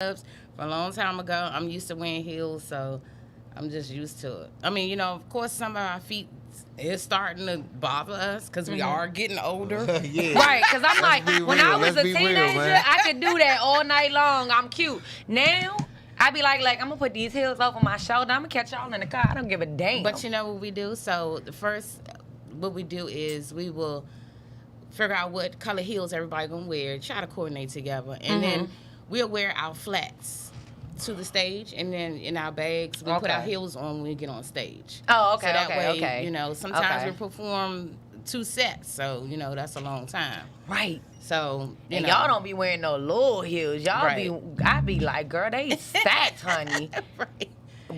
clubs for a long time ago. I'm used to wearing heels, so I'm just used to it. I mean, of course, some of our feet is starting to bother us because we are getting older. Yeah. Right, because I'm Let's like, be when real. I was Let's a be real, teenager, man. I could do that all night long. I'm cute. Now, I be like, I'm going to put these heels over my shoulder. I'm going to catch y'all in the car. I don't give a damn. But you know what we do? So the first, what we do is we will figure out what color heels everybody gonna wear, try to coordinate together, and then we'll wear our flats to the stage, and then in our bags we put our heels on when we get on stage. Oh, okay, so that okay, way, okay. sometimes Okay. we perform 2 sets, so that's a long time. Right. So And y'all don't be wearing no little heels. Y'all I be like, girl, they stacked, honey. Right.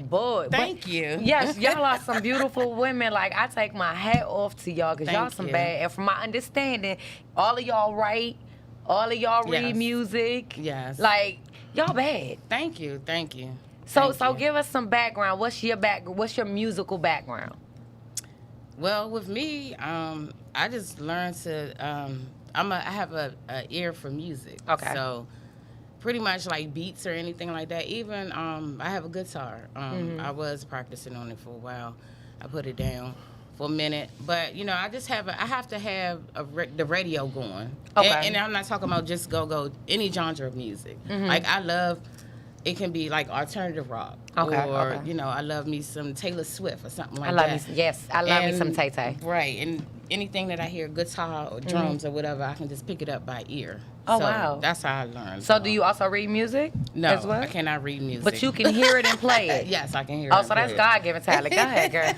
Boy, Thank you. Yes, y'all are some beautiful women. Like, I take my hat off to y'all because y'all Thank some you. bad. And from my understanding, all of y'all write, all of y'all read Yes. music. Yes. Like, y'all bad. Thank you. So Thank you. give us some background. What's your musical background? Well, with me, I just learned to. I have a ear for music. Okay. So, pretty much like beats or anything like that. Even I have a guitar. I was practicing on it for a while. I put it down for a minute, but I just have I have to have the radio going. Okay. And I'm not talking about just go any genre of music. Like I love. It can be like alternative rock, Okay, or okay. I love me some Taylor Swift or something like I that. love me. Yes, I love me some Tay Tay. Right, and anything that I hear, guitar or drums or whatever, I can just pick it up by ear. Oh, So wow. That's how I learned. So do you also read music? No, as well? I cannot read music. But you can hear it and play it. Yes, I can hear Oh, it. so that's God-given talent. Go ahead, girl.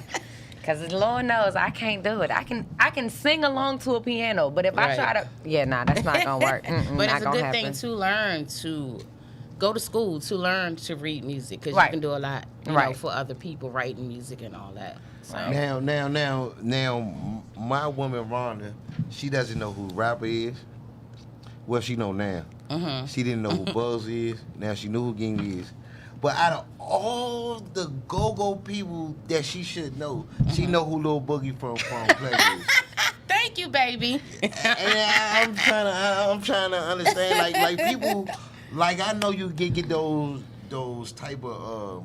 Because the Lord knows I can't do it. I can sing along to a piano, but if I Right. try to, that's not gonna work. But not it's a gonna good happen. thing to learn to go to school to learn to read music because Right. you can do a lot, Right. for other people writing music and all that. So. Now, my woman Rhonda, she doesn't know who rapper is. Well, she know now. She didn't know who Buzz is. Now she knew who Ging is. But out of all the go-go people that she should know, she know who Lil Boogie from Pleasure is. Thank you, baby. And I'm trying to understand, like people, like I know you get those type of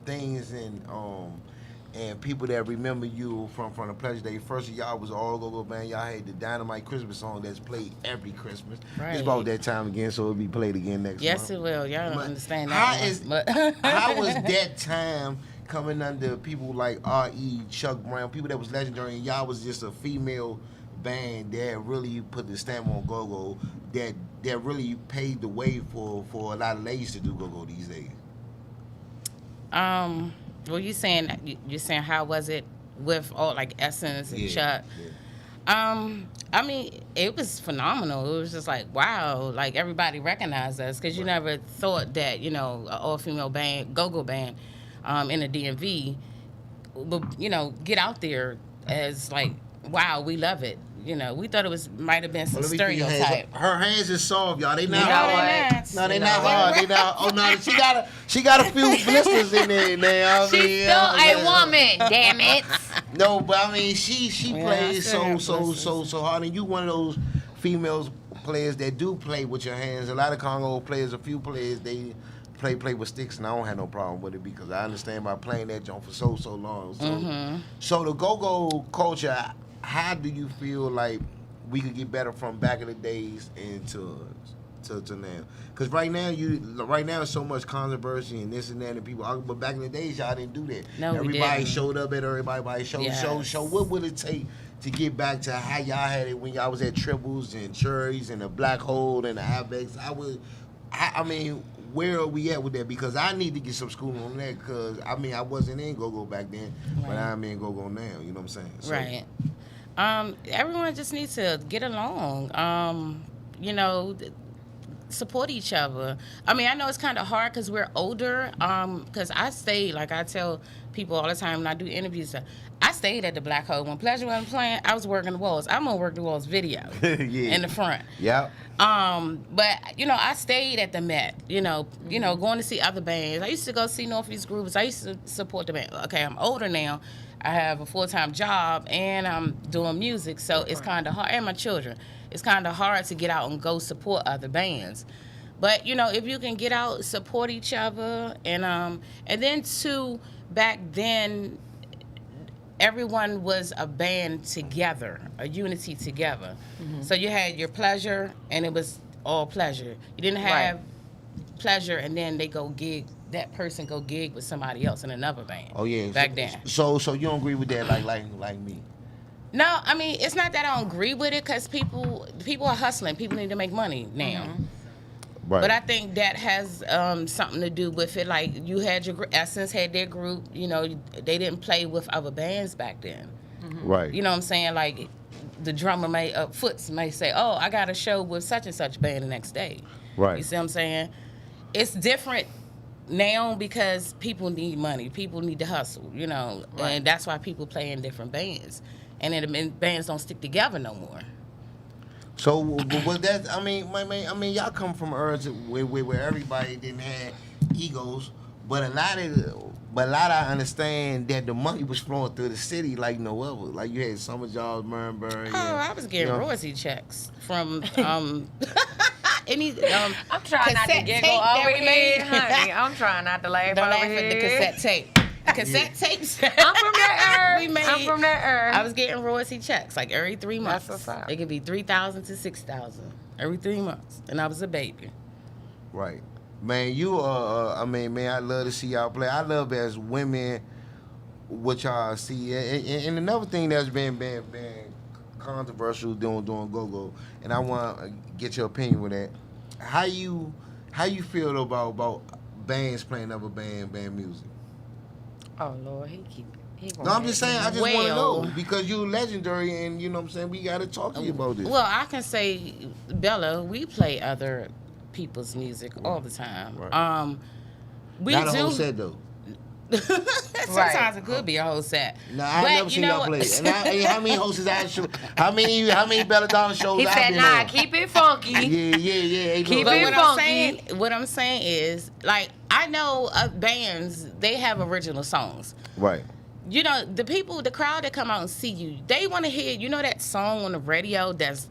things and people that remember you from the Pleasure Day. First of y'all was all go band. Y'all had the Dynamite Christmas song that's played every Christmas. Right. It's about that time again, so it'll be played again next Yes, month. it will. Y'all don't But understand how that. is- But How was that time coming under people like R.E., Chuck Brown, people that was legendary, and y'all was just a female band that really put the stamp on go-go, that really paved the way for a lot of ladies to do go-go these days? Well, you're saying how was it with all like Essence and Chuck? Yeah. I mean, it was phenomenal. It was just like, wow, like everybody recognized us because you never thought that, an all-female band, go-go band, in the DMV would, get out there as like, wow, we love it. We thought it might have been some Well, let me put your hands stereotype. up. Her hands is soft, y'all. They not No, hard. they're not. No, they No, not they're hard. They not. Oh no, she got a few blisters in there now. I She's mean, still a woman, damn it. No, but I mean, she Yeah, I plays still have so blisters. hard, and you one of those females players that do play with your hands. A lot of Congo players, a few players, they play with sticks, and I don't have no problem with it because I understand by playing that jump for so long. So the go-go culture, how do you feel like we could get better from back in the days into now? Because right now it's so much controversy and this and that, and people argue, but back in the days y'all didn't do that. No, we Everybody didn't. showed up at everybody's show. Yes. So what would it take to get back to how y'all had it when y'all was at Tribbles and Cherries and the Black Hole and the Avex? I mean, where are we at with that? Because I need to get some schooling on that because, I wasn't in go-go back then, but I'm in go-go now. You know what I'm saying? So, Right. Everyone just needs to get along. Support each other. I mean, I know it's kind of hard because we're older. Because I stayed, like I tell people all the time when I do interviews, I stayed at the Black Hole. When Pleasure wasn't playing, I was working the walls. I'm gonna work the walls video in the front. Yeah. But I stayed at the Met. Going to see other bands. I used to go see Northeast Groups. I used to support the band. Okay, I'm older now. I have a full-time job and I'm doing music, so it's kind of hard. And my children, it's kind of hard to get out and go support other bands. But you know, if you can get out, support each other, and then too, back then, everyone was a band together, a unity together. So you had your pleasure, and it was all pleasure. You didn't have pleasure, and then they go gig. That person go gig with somebody else in another band. Oh yeah. Back then. So you don't agree with that, like me? No, I mean, it's not that I don't agree with it, because people are hustling. People need to make money now. Right. But I think that has something to do with it. Like, you had your Essence had their group. You know, they didn't play with other bands back then. Right. You know what I'm saying? Like, the drummer Foots may say, "Oh, I got a show with such and such band the next day." Right. You see what I'm saying? It's different now because people need money. People need to hustle. You know, and that's why people play in different bands, and then the bands don't stick together no more. So was that? I mean, y'all come from eras where everybody didn't have egos, but a lot I understand that the money was flowing through the city like no other. Like, you had Summer Jobs, Murray. Oh, I was getting royalty checks from any I'm trying not to giggle over here, honey. I'm trying not to laugh Don't over laugh here. at the cassette tape. Cassette tapes. I'm from that We earth. made- I'm from that earth. I was getting royalty checks like every 3 months. That's what's up. It could be 3,000 to 6,000 every 3 months, and I was a baby. Right. Man, you I mean, man, I love to see y'all play. I love as women what y'all see. And another thing that's been controversial doing go-go, and I want to get your opinion with that. How you feel about bands playing other band music? Oh Lord, he No, I'm just saying, I just want to Well- know, because you're legendary, and you know what I'm saying, we got to talk to you about this. Well, I can say, Bella, we play other people's music all the time. Right. We Not do. a whole set, though. Sometimes it could be a whole set. No, I've But never seen y'all play. And how many hosts I show? How many Belladonna shows He I've said, been "Nah, on? keep it funky." Yeah. Hey, Keep look. it funky. What I'm saying is, like, I know bands, they have original songs. Right. You know, the crowd that come out and see you, they want to hear, you know, that song on the radio that's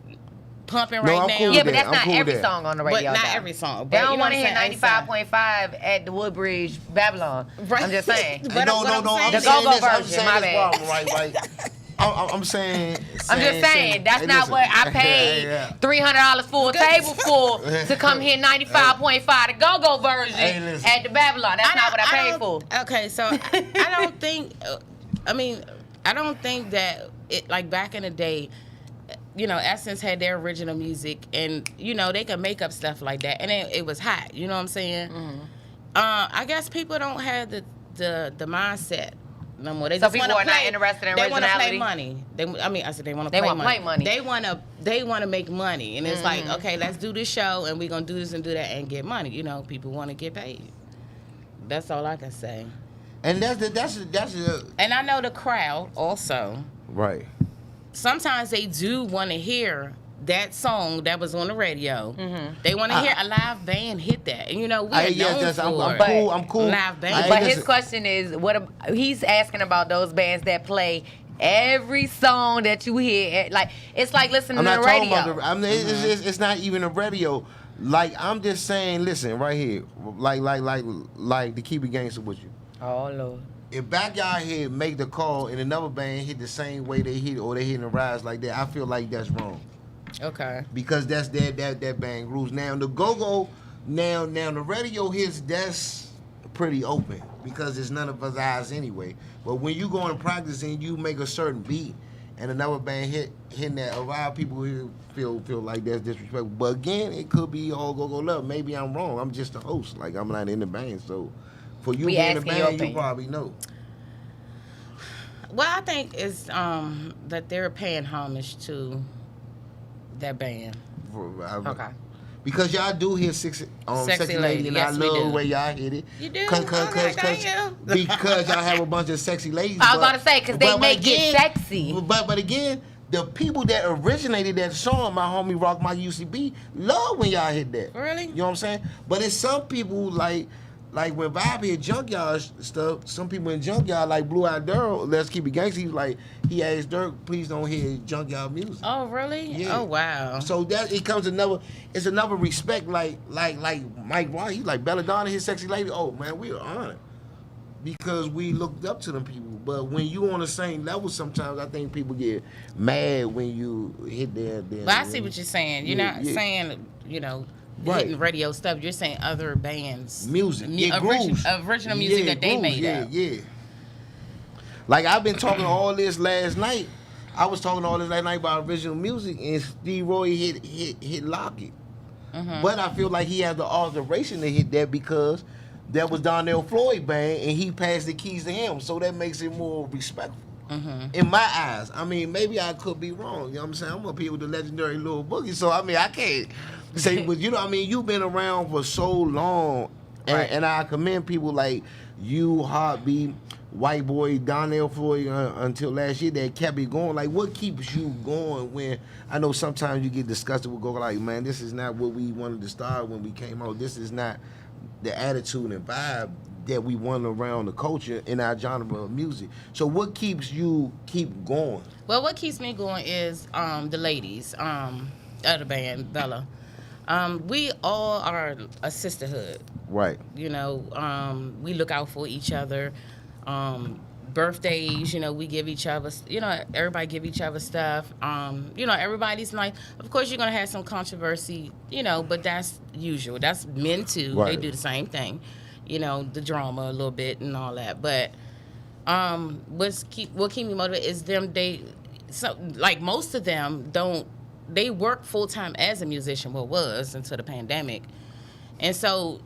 pumping No, right I'm now. cool Yeah, with but that. that's I'm not cool with every that. song on the But radio. not though. every song. They But don't you know want to what hear I'm saying? 95.5 at the Woodbridge Babylon. Right. I'm just saying. But No, what I'm I'm saying- The saying go-go this. I'm version, saying my this bad. problem, right. I'm saying. I'm just saying, that's hey, not listen. what I paid Yeah. $300 for a table full to come hear 95.5 the go-go version Hey, listen. at the Babylon. That's not what I paid for. Okay, so I don't think. I don't think that it, like, back in the day, you know, Essence had their original music, and you know, they could make up stuff like that, and it was hot. You know what I'm saying? I guess people don't have the mindset no more. They So just people wanna are not play- interested in They want to play originality? money. I said they want to They play wanna money. play money. They want to make money, and it's like, okay, let's do this show, and we're gonna do this and do that and get money. You know, people want to get paid. That's all I can say. And that's the And I know the crowd also. right. Sometimes they do want to hear that song that was on the radio. They want to hear a live band hit that. And you know, we're known for I'm cool. live band. Hey, But listen. his question is, he's asking about those bands that play every song that you hear. Like, it's like listening I'm to not the talking radio. about it's not even a radio. Like, I'm just saying, listen, right here, like to keep it gangster with you. Oh Lord. If Backyard Head make the call and another band hit the same way they hit, or they hit in the rise like that, I feel like that's wrong. Okay. Because that's that band grooves. Now the go-go, now the radio hits, that's pretty open because it's none of us eyes anyway. But when you go into practice and you make a certain beat and another band hitting that, a lot of people here feel like that's disrespectful. But again, it could be all go-go love. Maybe I'm wrong. I'm just a host. Like, I'm not in the band, so for you We being in the asking your band, you opinion. probably know. Well, I think it's that they're paying homage to that band. Okay. Because y'all do hit sexy lady, and Yes, I we love do. the way y'all hit it. You do? Cause Thank you. because y'all have a bunch of sexy ladies. I was about to say, 'cause they make it sexy. But again, the people that originated that song, my homie Rock My UCB, love when y'all hit that. Really? You know what I'm saying? But it's some people like like when Vibe hit Junkyard stuff, some people in Junkyard like Blue Eyed Daryl, Let's Keep It Gangsta. He was like, he asked Dirk, please don't hear Junkyard music. Oh, really? Yeah. Oh, wow. So that it comes it's another respect like Mike Ross. He's like Belladonna, his sexy lady. Oh man, we are honored because we looked up to them people. But when you on the same level, sometimes I think people get mad when you hit their. But I see what you're saying. You're not saying, you know, hitting radio stuff. You're saying other bands, music, original music that they made up. Yeah. Like I've been talking all this last night. I was talking all this last night about original music, and Steve Roy hit Lock It. Mm-hmm. But I feel like he has the alteration to hit that because that was Donnell Floyd band, and he passed the keys to him, so that makes it more respectful. Mm-hmm. In my eyes. I mean, maybe I could be wrong. You know what I'm saying? I'm up here with the legendary Lil Boogie, so I mean, I can't say, but you know what I mean? You've been around for so long, and I commend people like you, Heartbeat, White Boy, Donnell Floyd, until last year that kept it going. Like, what keeps you going when I know sometimes you get disgusted with go like, man, this is not what we wanted to start when we came out. This is not the attitude and vibe that we want around the culture in our genre of music. So what keeps you keep going? Well, what keeps me going is the ladies of the band, Bella. We all are a sisterhood. Right. You know, we look out for each other. Birthdays, you know, we give each other, you know, everybody give each other stuff. You know, everybody's nice. Of course, you're going to have some controversy, you know, but that's usual. That's men, too. Right. They do the same thing. You know, the drama a little bit and all that. But what keep me motivated is them, like most of them they work full-time as a musician, was until the pandemic. And so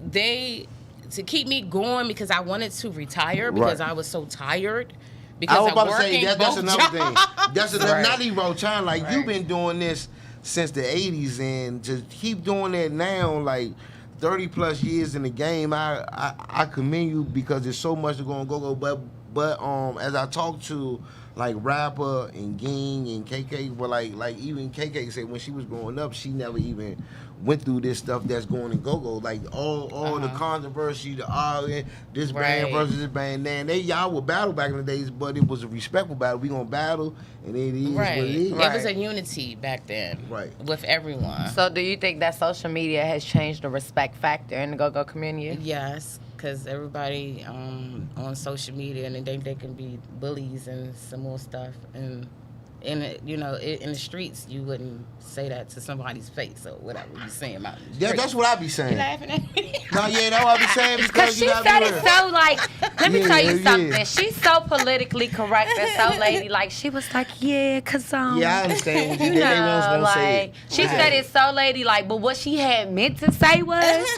to keep me going because I wanted to retire because I was so tired. Because I was about to say that's another thing. That's not even time. Like you've been doing this since the '80s, and to keep doing that now, like 30 plus years in the game, I commend you because there's so much to go and go. But as I talk to like Rapper and Ging and KK, but like even KK said when she was growing up, she never even went through this stuff that's going in go-go, like all the controversy, the arguing, this band versus this band. Man, y'all would battle back in the days, but it was a respectful battle. We gonna battle, and it is what it is. It was a unity back then, with everyone. So, do you think that social media has changed the respect factor in the go-go community? Yes, because everybody on social media and they think they can be bullies and some more stuff, and in the streets, you wouldn't say that to somebody's face or whatever you saying about the streets. Yeah, that's what I be saying. You laughing at me? No, yeah, that's what I be saying because she said it so like. Let me tell you something. She's so politically correct and so lady. Like she was like, yeah, cause yeah, I understand what you did. Like she said it so lady. Like, but what she had meant to say was,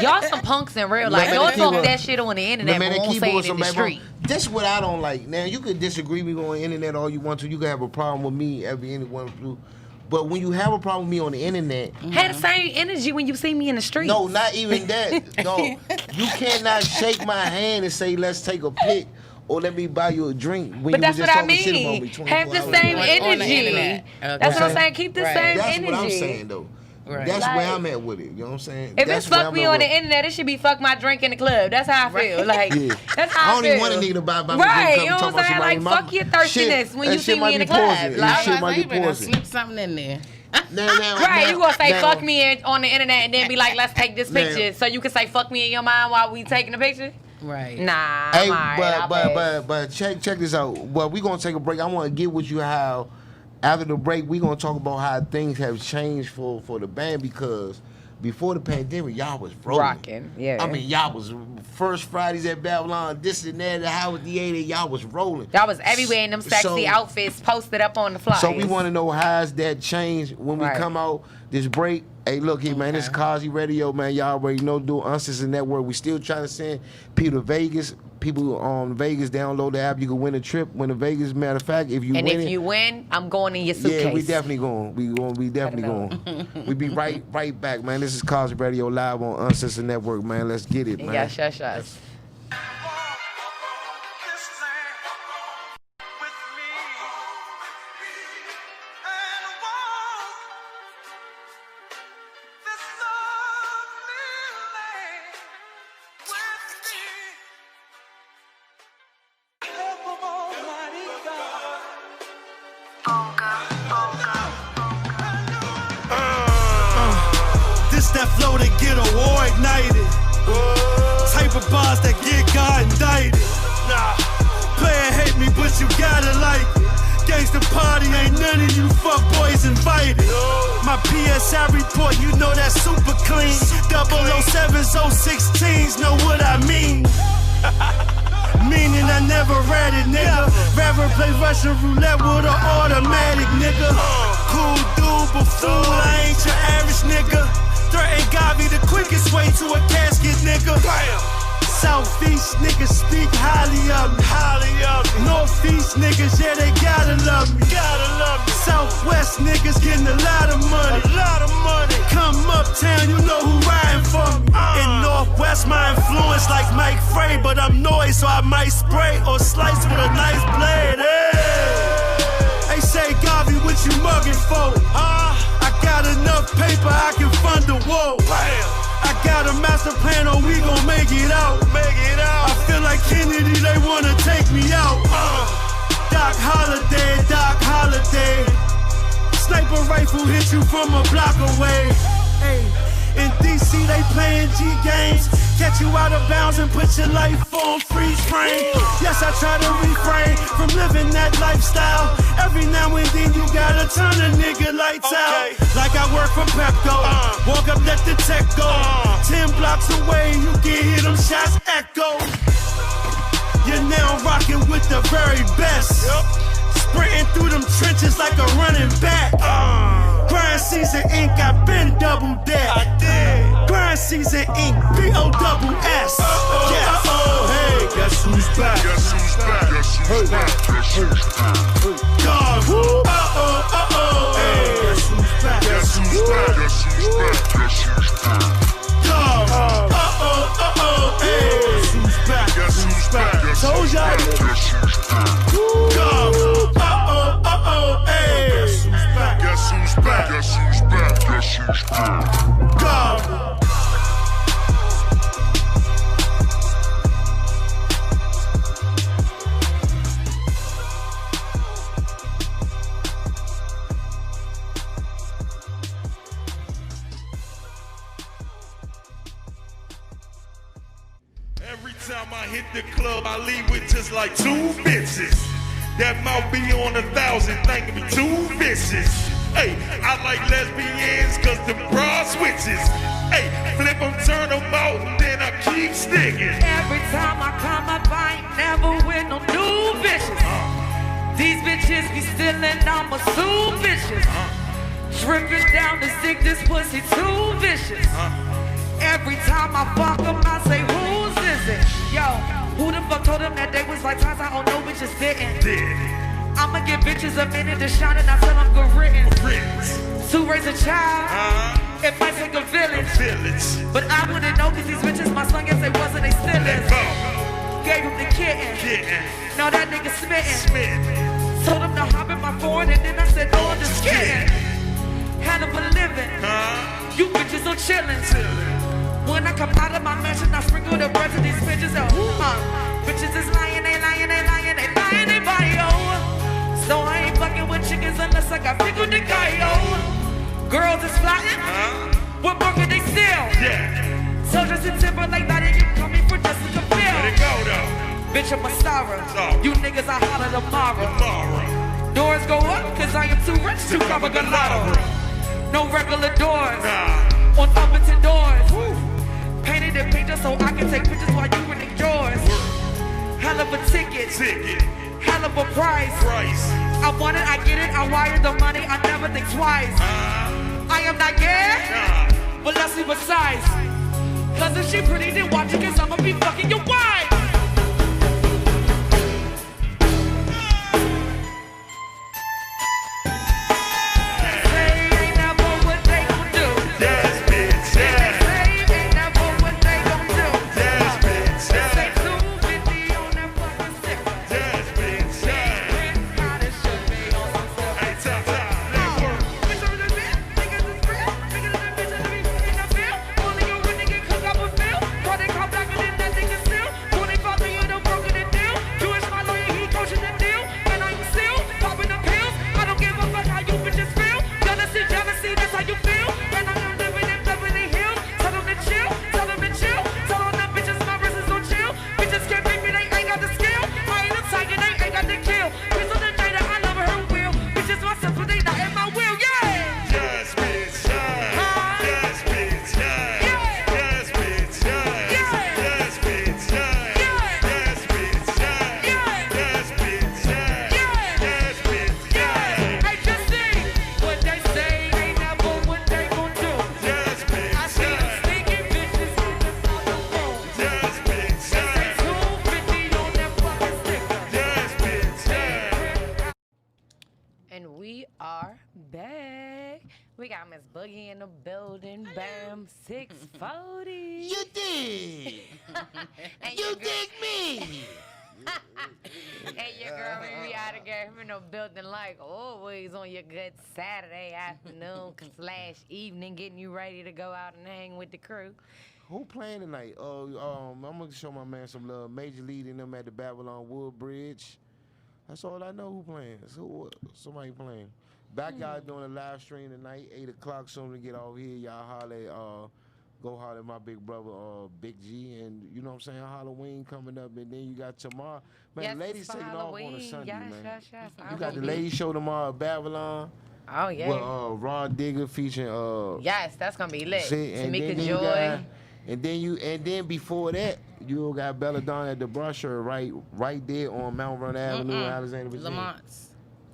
y'all some punks in real life. Don't talk that shit on the internet, but won't say it in the street. This is what I don't like. Now you could disagree with me on the internet all you want to. You can have a problem with me, anyone do. But when you have a problem with me on the internet, have the same energy when you see me in the street. No, not even that. No, you cannot shake my hand and say let's take a pic or let me buy you a drink. When but you that's was what just I mean. Have the same energy. That's what I'm saying. Keep the same energy. That's what I'm saying though. Right. That's where I'm at with it. You know what I'm saying? If it's fuck me on the internet, it should be fuck my drink in the club. That's how I feel. Like that's how I feel. I don't even want a nigga to buy my right. You know what I'm saying? Like fuck your thirstiness when you see me in the club. Like shit might be poison. Slip something in there. Right, you gonna say fuck me on the internet and then be like, let's take this picture, so you can say fuck me in your mind while we taking the picture. Right. Nah. Hey, but check this out. Well, we gonna take a break. I want to get with you how after the break we gonna talk about how things have changed for the band because before the pandemic y'all was rocking. Yeah. I mean y'all was first Fridays at Babylon, this and that, the Howard Theater, y'all was rolling. Y'all was everywhere in them sexy outfits posted up on the flyers. So we want to know how's that changed when we come out this break. Hey, look here, man. This is C.O.S.I Radio, man. Y'all already know, do Uncensored Network. We still trying to send people to Vegas. People on Vegas, download the app. You can win a trip. Win to Vegas. Matter of fact, if you win, I'm going in your suitcase. Yeah, we definitely going. We definitely going. We be right back, man. This is C.O.S.I Radio live on Uncensored Network, man. Let's get it, man. Yes. might get a war ignited. Type of bars that get God indicted. Nah, player hate me, but you gotta like it. Gangsta party, ain't none of you fuck boys invited. My PSI report, you know that's super clean. 007s, 016s, know what I mean. Meaning I never read it, nigga. Rather play Russian roulette with an automatic, nigga. Cool dude, but fool, I ain't your average nigga. Threaten Gavi the quickest way to a casket, nigga. Southeast niggas speak highly of me. Northeast niggas, yeah, they gotta love me. Southwest niggas getting a lot of money. Come uptown, you know who riding for me. In Northwest, my influence like Mike Frey, but I'm noise, so I might spray or slice with a nice blade. Hey, they say, Gavi, what you mugging for? I got enough paper, I can fund the war. I got a master plan, or we gon' make it out. I feel like Kennedy, they wanna take me out. Doc Holiday. Sniper rifle hit you from a block away. Hey, in DC, they playing G games. Catch you out of bounds and put your life on freeze frame. Yes, I try to refrain from living that lifestyle. Every now and then you gotta turn a nigga lights out. Like I work for Pepco. Walk up, let the tech go. 10 blocks away, you can hear them shots echo. You're now rocking with the very best. Sprinting through them trenches like a running back. Grind season ink, I been double that. Grind season ink, B-O-double-S. Yes. Hey, guess who's back? God, who? Hey, guess who's back? God, hey, guess who's back? Told y'all. God, hey, guess who's back? God. Every time I hit the club, I leave with just like 2 bitches. That mouth be on 1,000, thinking me 2 bitches. Hey, I like lesbians cause the bra switches. Hey, flip them, turn them out, then I keep sticking. Every time I come up, I ain't never with no new bitches. These bitches be stealing, I'ma sue bitches. Dripping down the stick, this pussy too vicious. Every time I fuck them, I say, who's this it? Yo, who the fuck told them that they was like times I don't know bitches didn't? I'ma give bitches a minute to shine and I tell them good written. To raise a child, it might take a village. But I wouldn't know cause these bitches my son, yes they wasn't, they still is. Gave him the kitten. Now that nigga smitten. Told him to hop in my Ford and then I said, no, I'm just kidding. Had him for living. You bitches are chillin'. When I come out of my mansion, I sprinkle the bread to these bitches. Bitches is lying, they lying, they body, So I ain't fucking with chickens unless I got pickled the guy, Girls is flying, what working they still? So just in Timberlake, that you coming for Jessica Biel. Let it go though. Bitch, I'm a star. You niggas, I holler tomorrow. Doors go up, cause I am too rich to cover gelato. No regular doors, on Upperton doors. Painted in pictures so I can take pictures while you in yours. Hell of a ticket, hell of a price. I want it, I get it, I wire the money, I never think twice. I am not gay, but let's see what size. Cause if she pretty, then watch it, cause I'ma be fucking your wife. They call blacker than Miss Boogie in the building. Bam, 640. You dig? You dig me? And your girl be out of here in the building like always on your good Saturday afternoon / evening, getting you ready to go out and hang with the crew. Who playing tonight? I'm gonna show my man some love. Major League and them at the Babylon Woodbridge. That's all I know who playing. So somebody playing. Backyard doing a live stream tonight, 8 o'clock. Soon to get over here. Y'all holler, go holler at my big brother, Big G. And you know what I'm saying? Halloween coming up. And then you got tomorrow. Man, Yes, ladies it's for taking off on a Halloween. Sunday, Yes, man. yes. You got the ladies show tomorrow at Babylon. Oh, yeah. With Ron Digger featuring Yes, that's going to be lit. and Tamika then Joy. and then before that, you got Belladonna at the Brusher right there on Mount Vernon Avenue in Alexander, Virginia. Lamont.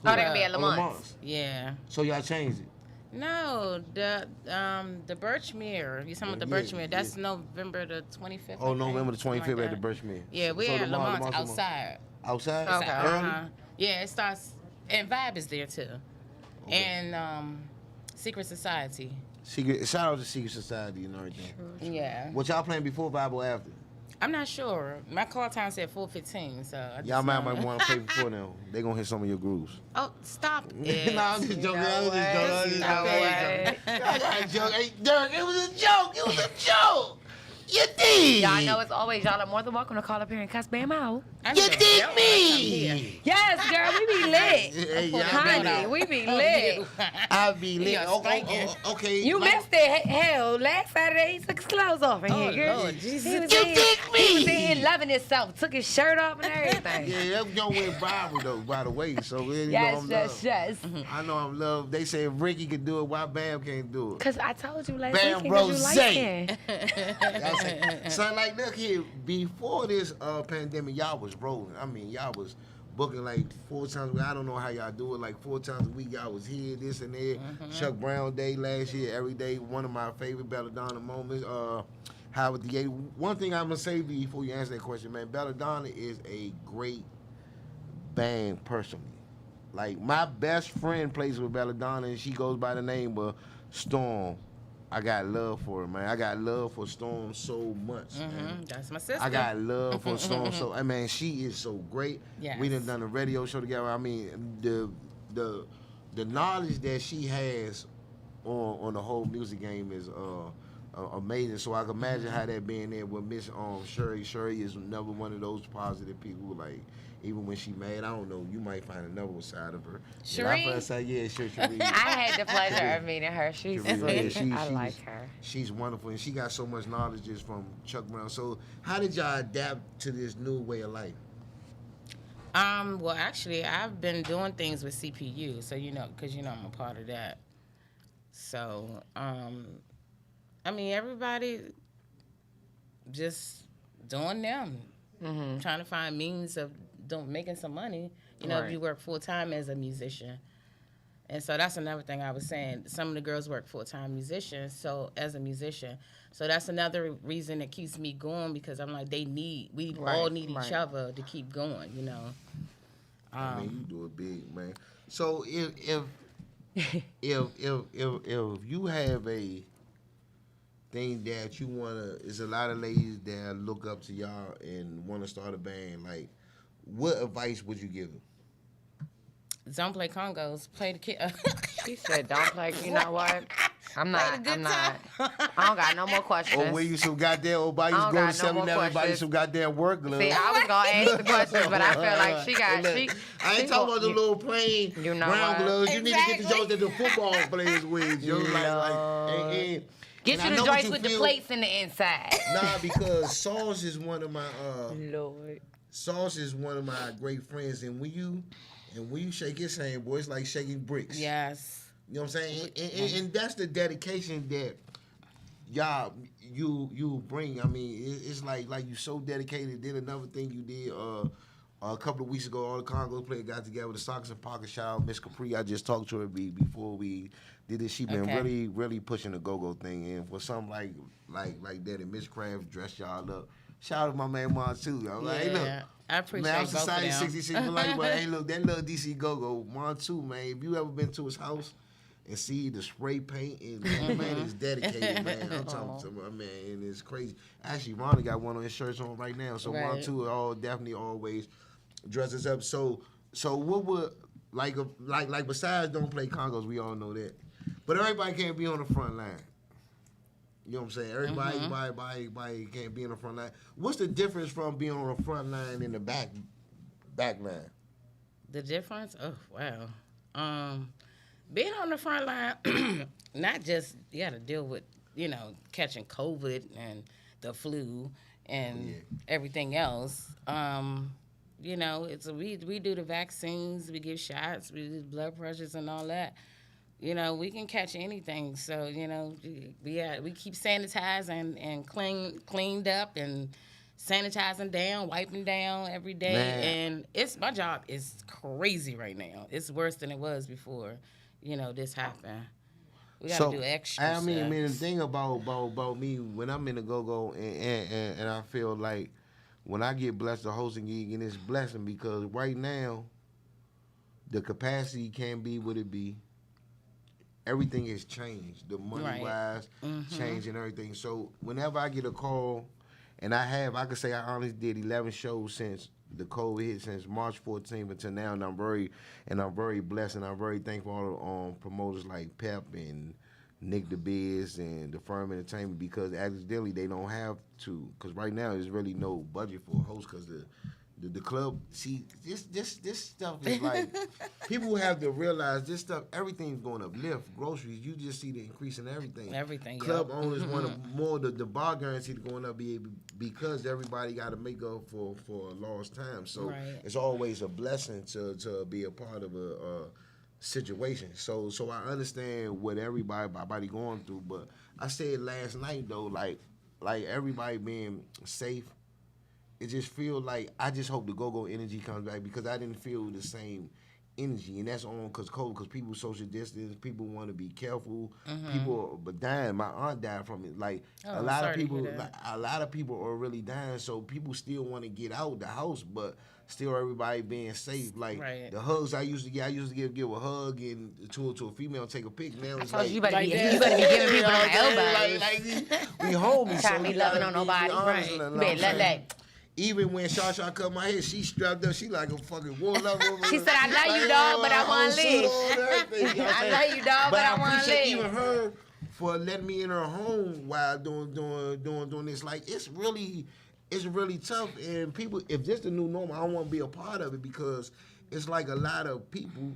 Oh, they're going to be at Lamont. Lamont. Yeah. So y'all changed it. No, the Birchmere. You talking about the Birchmere? That's November the 25th. Oh, November the 25th at the Birchmere. Yeah, we're So at tomorrow, Lamont outside. Outside? Okay. Early? Yeah, it starts, and Vibe is there too, and Secret Society. Shout out to Secret Society and everything. Yeah, What y'all playing before Bible after? I'm not sure. My call time said 4:15, so I just Y'all might know. want to play before now. They gonna hit some of your grooves. Oh, stop it! Nah, I'm just joking. I'm just joking. No I joke. Hey, Dirk, it was a joke. It was a joke. You dig? Y'all know it's always, y'all are more than welcome to call up here and cuss Bam out. You dig me? Yes, girl, we be lit. Hey, y'all Honey, know. we be lit. I'll be lit. You're stinking. Okay. You missed it. Hell, last Saturday he took his clothes off in Oh, here, girl. Lord, Jesus. He was You in- dig me? He was in here loving himself. Took his shirt off and everything. Yeah, that young went viral though, by the way. So you know Yes, I'm yes, loved. yes. I know I'm loved. They say if Ricky could do it, why Bam can't do it? Cause I told you last Bam weekend that you Rose. light-skinned. Y'all say, son, like look here. Before this pandemic, y'all was rolling. I mean, y'all was booking like 4 times a week. I don't know how y'all do it. Like 4 times a week, y'all was here, this and there. Chuck Brown Day last year, every day. One of my favorite Belladonna moments. Howard the 80. One thing I'm gonna say before you answer that question, man, Belladonna is a great band personally. Like my best friend plays with Belladonna, and she goes by the name of Storm. I got love for her, man. I got love for Storm so much. Man. That's my sister. I got love for Storm so. I mean, she is so great. Yes. We done a radio show together. I mean, the knowledge that she has on the whole music game is amazing. So I can imagine how that being there with Miss Sherry. Sherry is another one of those positive people. Like even when she mad, I don't know. You might find another side of her. Sherry? And I say, yeah, Sherry. I had the pleasure of meeting her. She's Yeah, sweet. I like her. She's wonderful, and she got so much knowledge just from Chuck Brown. So, how did y'all adapt to this new way of life? Well, actually, I've been doing things with CPU, so because I'm a part of that. So, I mean, everybody just doing them, trying to find means of making some money. If you work full time as a musician. And so that's another thing I was saying. Some of the girls work full-time musicians, so as a musician. So that's another reason that keeps me going because I'm like, we all need each other to keep going, I mean, you do it big, man. So if you have a thing that you wanna, there's a lot of ladies that look up to y'all and wanna start a band. Like, what advice would you give them? Don't play congos. Play the kid. She said, "Don't play." You know what? I'm not. I don't got no more questions. Or where you some goddamn old body I don't go to got no more 7-Eleven, buy you questions. some goddamn work gloves. See, I was gonna ask the questions, but I feel like she got. I ain't talking about the little plain You know brown what? gloves. You need to get the Exactly. joints that the football players with. You know, Get and I you the know what joints you with the feel. plates in the inside. Nah, because Sauce is one of my Lord. Sauce is one of my great friends, and when you shake his hand, boy, it's like shaking bricks. Yes. You know what I'm saying? And that's the dedication that y'all you bring. I mean, it's like you so dedicated. Did another thing you did a couple of weeks ago. All the Congos players got together with the Sockers and Pocket. Shout out Miss Capri. I just talked to her before we did this. She been really pushing the go-go thing. And for something like that, and Miss Crabs dressed y'all up. Shout out to my man Mon too. Yo. Like, hey, look. I appreciate Man, I'm both of Society them. 66 for life, but hey, look, that little DC go-go, Mon too, man. If you ever been to his house, and see the spray paint, and man is dedicated, man. I'm talking to my man, and it's crazy. Actually, Ronnie got one of his shirts on right now, so Ron too all definitely always dresses up. So what would like besides don't play congos, we all know that, but everybody can't be on the front line. You know what I'm saying? Everybody can't be on the front line. What's the difference from being on the front line and the back line? The difference? Oh, wow. Being on the front line, not just you got to deal with, catching COVID and the flu and everything else. We do the vaccines, we give shots, we do blood pressures and all that. We can catch anything. So, we keep sanitizing and cleaned up and sanitizing down, wiping down every day. Man. And my job is crazy right now. It's worse than it was before, this happened. We got to do extra I mean, the thing about me, when I'm in the go-go and I feel like when I get blessed to host a gig, and it's blessing because right now, the capacity can't be what it be. Everything has changed. The money-wise changed and everything. So whenever I get a call, and I could say I honestly did 11 shows since the COVID hit, since March 14th until now, and I'm very blessed, and I'm very thankful to promoters like Pep and Nick DeBiz and the Firm Entertainment, because accidentally they don't have to, because right now there's really no budget for a host, because the club, see, this stuff is like, people have to realize this stuff, everything's going up. Lyft, groceries, you just see the increase in everything. Everything, Club owners want more, the bar guarantee going up because everybody got to make up for a lost time. So it's always a blessing to be a part of a situation. So I understand what everybody going through, but I said last night, though, like everybody being safe, it just feel like I just hope the go-go energy comes back, because I didn't feel the same energy, and that's on because COVID, because people social distance, people want to be careful, people but dying. My aunt died from it. Like a lot of people are really dying, so people still want to get out the house, but still everybody being safe. Like the hugs I used to give a hug and to a female, take a pic. Now it's like you better be giving people on elbows. We homies, so we loving on nobody. Right. Let. Even when Shasha cut my hair, she strapped up. She like a fucking warlock. She said, "I love you, dog, but I want to live." I love you, dog, but I want to live. Even her for letting me in her home while doing this. Like it's really tough. And people, if this the new normal, I don't want to be a part of it, because it's like a lot of people.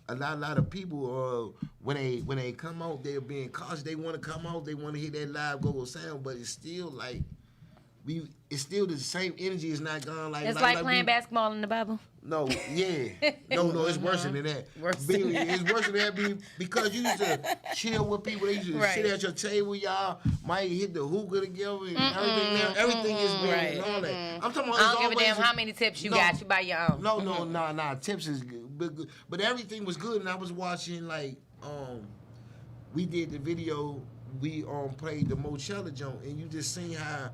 A lot of people, when they come out, they're being cautious. They want to come out. They want to hear that live go-go sound, but it's still like. It's still the same energy. It's not gone like. It's like playing basketball in the bubble. No, yeah, no, it's worse than that. It's worse than that because you used to chill with people. They used to sit at your table. Y'all might hit the hookah together and everything. Now everything is being and all that. I'm talking about. I don't give a damn how many tips you got. You buy your own. No. Tips is good, but everything was good. And I was watching we did the video. We played the Mochella joint, and you just seen how.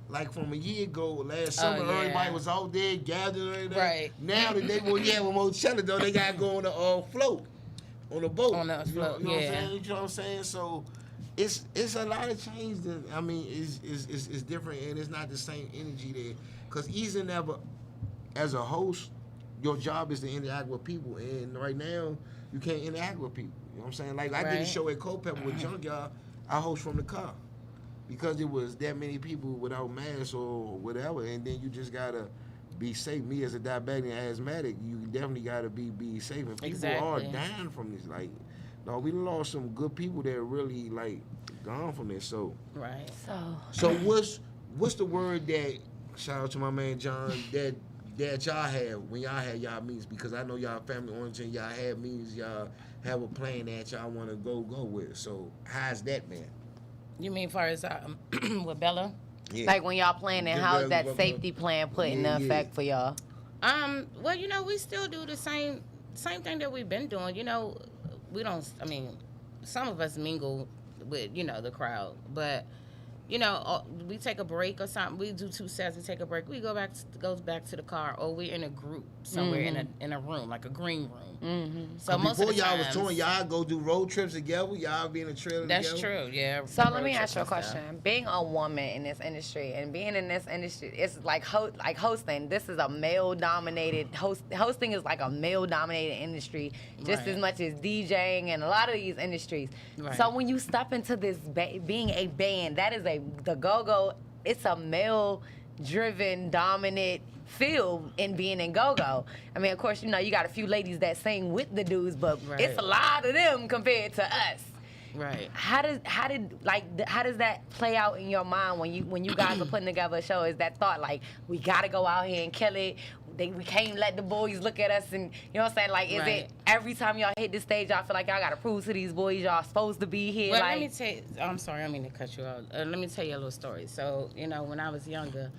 Like from a year ago, last summer, everybody was out there gathering. Right. Now that they with Mochella, though, they got to go on the float, on the boat. On the float, you know what I'm saying? So it's a lot of change. I mean, it's different, and it's not the same energy there. Because easy never, as a host, your job is to interact with people, and right now you can't interact with people. You know what I'm saying? Like I did a show at Culpeper with Junkyard. I host from the car. Because it was that many people without masks or whatever, and then you just gotta be safe. Me as a diabetic and asthmatic, you definitely gotta be safe. And people are dying from this. Like, no, we lost some good people that are really like gone from this. So So what's the word that, shout out to my man John, that y'all have when y'all had y'all meetings? Because I know y'all family oriented, y'all had meetings, y'all have a plan that y'all want to go with. So how's that, man? You mean far as with Bella? Yeah. Like when y'all planning, how's that safety plan put in effect for y'all? Well, we still do the same thing that we've been doing. We don't. I mean, some of us mingle with the crowd, but we take a break or something. We do 2 sets. We take a break. We goes back to the car, or we're in a group somewhere in a room, like a green room. So most of before the y'all times, was touring, y'all go do road trips together. Y'all be in a trailer that's together. true. Yeah. So let road me ask trips you a and stuff. question. Being a woman in this industry and being in this industry, it's like hosting. This is a male-dominated hosting is like a male-dominated industry, just as Right. much as DJing and a lot of these industries. Right. So when you step into this being a band, that is the go-go. It's a male-driven, dominant field in being in go-go. I mean, of course, you got a few ladies that sing with the dudes, but Right. it's a lot of them compared to us. Right. How does that play out in your mind when you guys are putting together a show? Is that thought like we gotta go out here and kill it? We can't let the boys look at us and you know what I'm saying? Like, is Right. it every time y'all hit the stage, y'all feel like y'all gotta prove to these boys y'all supposed to be here? Well, like, let me tell you, I'm sorry, I mean to cut you out. Let me tell you a little story. So, when I was younger,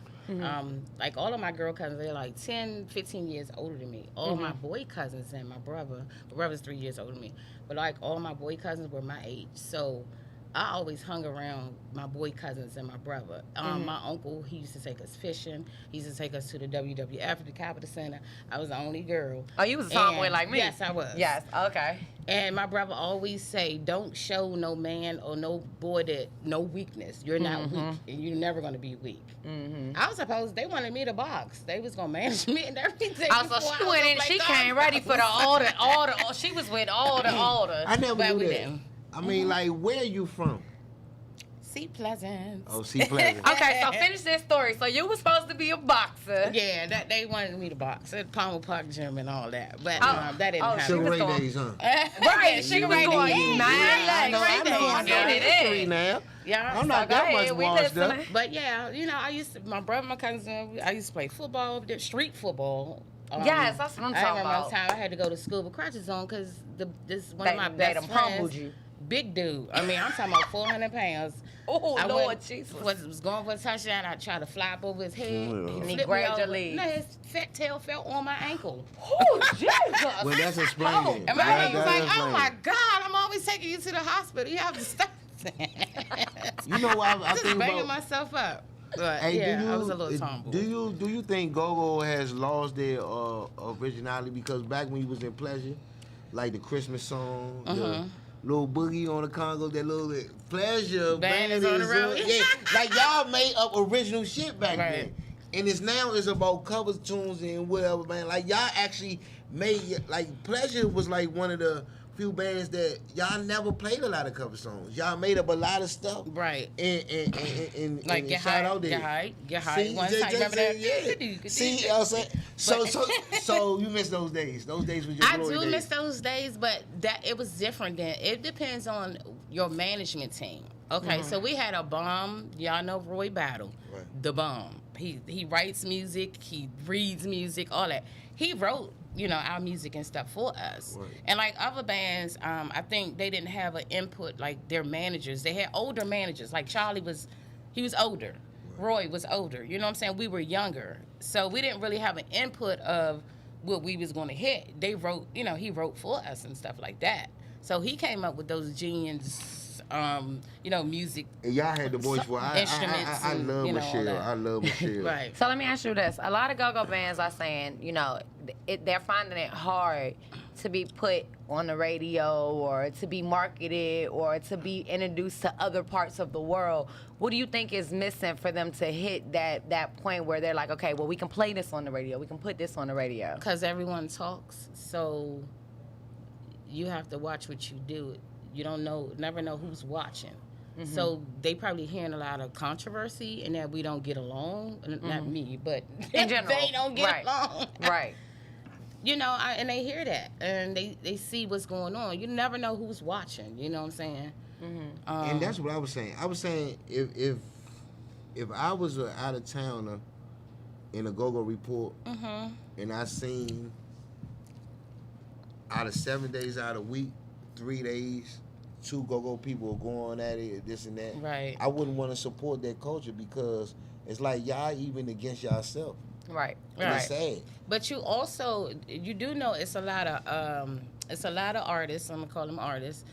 like all of my girl cousins, they're like 10, 15 years older than me. All my boy cousins and my brother's 3 years older than me. But like all my boy cousins were my age. So I always hung around my boy cousins and my brother. My uncle, he used to take us fishing. He used to take us to the WWF, the Capitol Center. I was the only girl. oh, you was a tomboy And- like me? Yes, I was. Yes, okay. And my brother always say, don't show no man or no boy that no weakness. You're not weak, and you're never going to be weak. I was supposed, they wanted me to box. They was going to manage me and everything. Oh, so before she I went was in, like, she "God, came ready for the order. She was with all the order. I never But knew we that. didn't. I mean, like, where are you from? See Pleasant. Oh, see, Pleasant. Okay, so finish this story. So you was supposed to be a boxer. Yeah, that they wanted me to box at Palmer Park Gym and all that. But Oh, that didn't oh, happen. she Sugar was Ray going- days, huh? Right, she was going Yeah, I know. I get it. History now. Yeah, I'm not go that ahead, much we washed up. listening. But yeah, I used to, my brother, my cousin, I used to play football, street football. Yes, that's what I'm I talking remember about. one time I had to go to school with crutches on because this one They- of my they best done friends, humbled you. big dude. I mean, I'm talking about 400 pounds. Oh, I Lord went- Jesus. was going for a touchdown. I tried to fly up over his head. And he flipped me grabbed your over. leg. No, his fat tail fell on my ankle. Oh, Jesus. Well, that's explaining. And my mom was like, That's "Oh my explaining. God, I'm always taking you to the hospital. You have to stop." You know what I Just think banging about? myself up. But Hey, yeah, I was a little tomboy. Do you think go-go has lost their originality? Because back when you was in Pleasure, like the Christmas song, the little boogie on the Congo, that little Pleasure Band is on the road. yeah, like y'all made up original shit back Right. then. And it's about cover tunes and whatever, man. Like y'all actually made, like Pleasure was like one of the few bands that y'all never played a lot of cover songs. Y'all made up a lot of stuff. Right. And Like and get shout high, out there. get high. See, One just- time, remember that? yeah. See, I'm saying, so you miss those days. Those days was your I glory do days. miss those days, but that it was different then. It depends on your management team. Okay, so we had a bomb. Y'all know Roy Battle, Right. the bomb. He writes music, he reads music, all that. He wrote, our music and stuff for us. Right. And like other bands, I think they didn't have an input like their managers. They had older managers. Like Charlie was older. Roy was older. You know what I'm saying? We were younger. So we didn't really have an input of what we was going to hit. They wrote, he wrote for us and stuff like that. So he came up with those genius, music. And y'all had the voice for Instruments I and, love all Michelle. that. I love Michelle. Right. So let me ask you this. A lot of go-go bands are saying, they're finding it hard to be put on the radio or to be marketed or to be introduced to other parts of the world. What do you think is missing for them to hit that point where they're like, okay, well, we can play this on the radio. We can put this on the radio. Because everyone talks, so you have to watch what you do. You never know who's watching. So they probably hearing a lot of controversy and that we don't get along. Not me, but In general. they don't get Right. along. Right. And they hear that and they see what's going on. You never know who's watching. You know what I'm saying? And that's what I was saying. I was saying if I was an out of towner in a go-go report and I seen out of 7 days out of the week, 3 days, 2 go-go people are going at it, this and that. Right. I wouldn't want to support that culture because it's like y'all even against yourself. Right. And it's sad. But you do know it's a lot of artists. I'm gonna call them artists.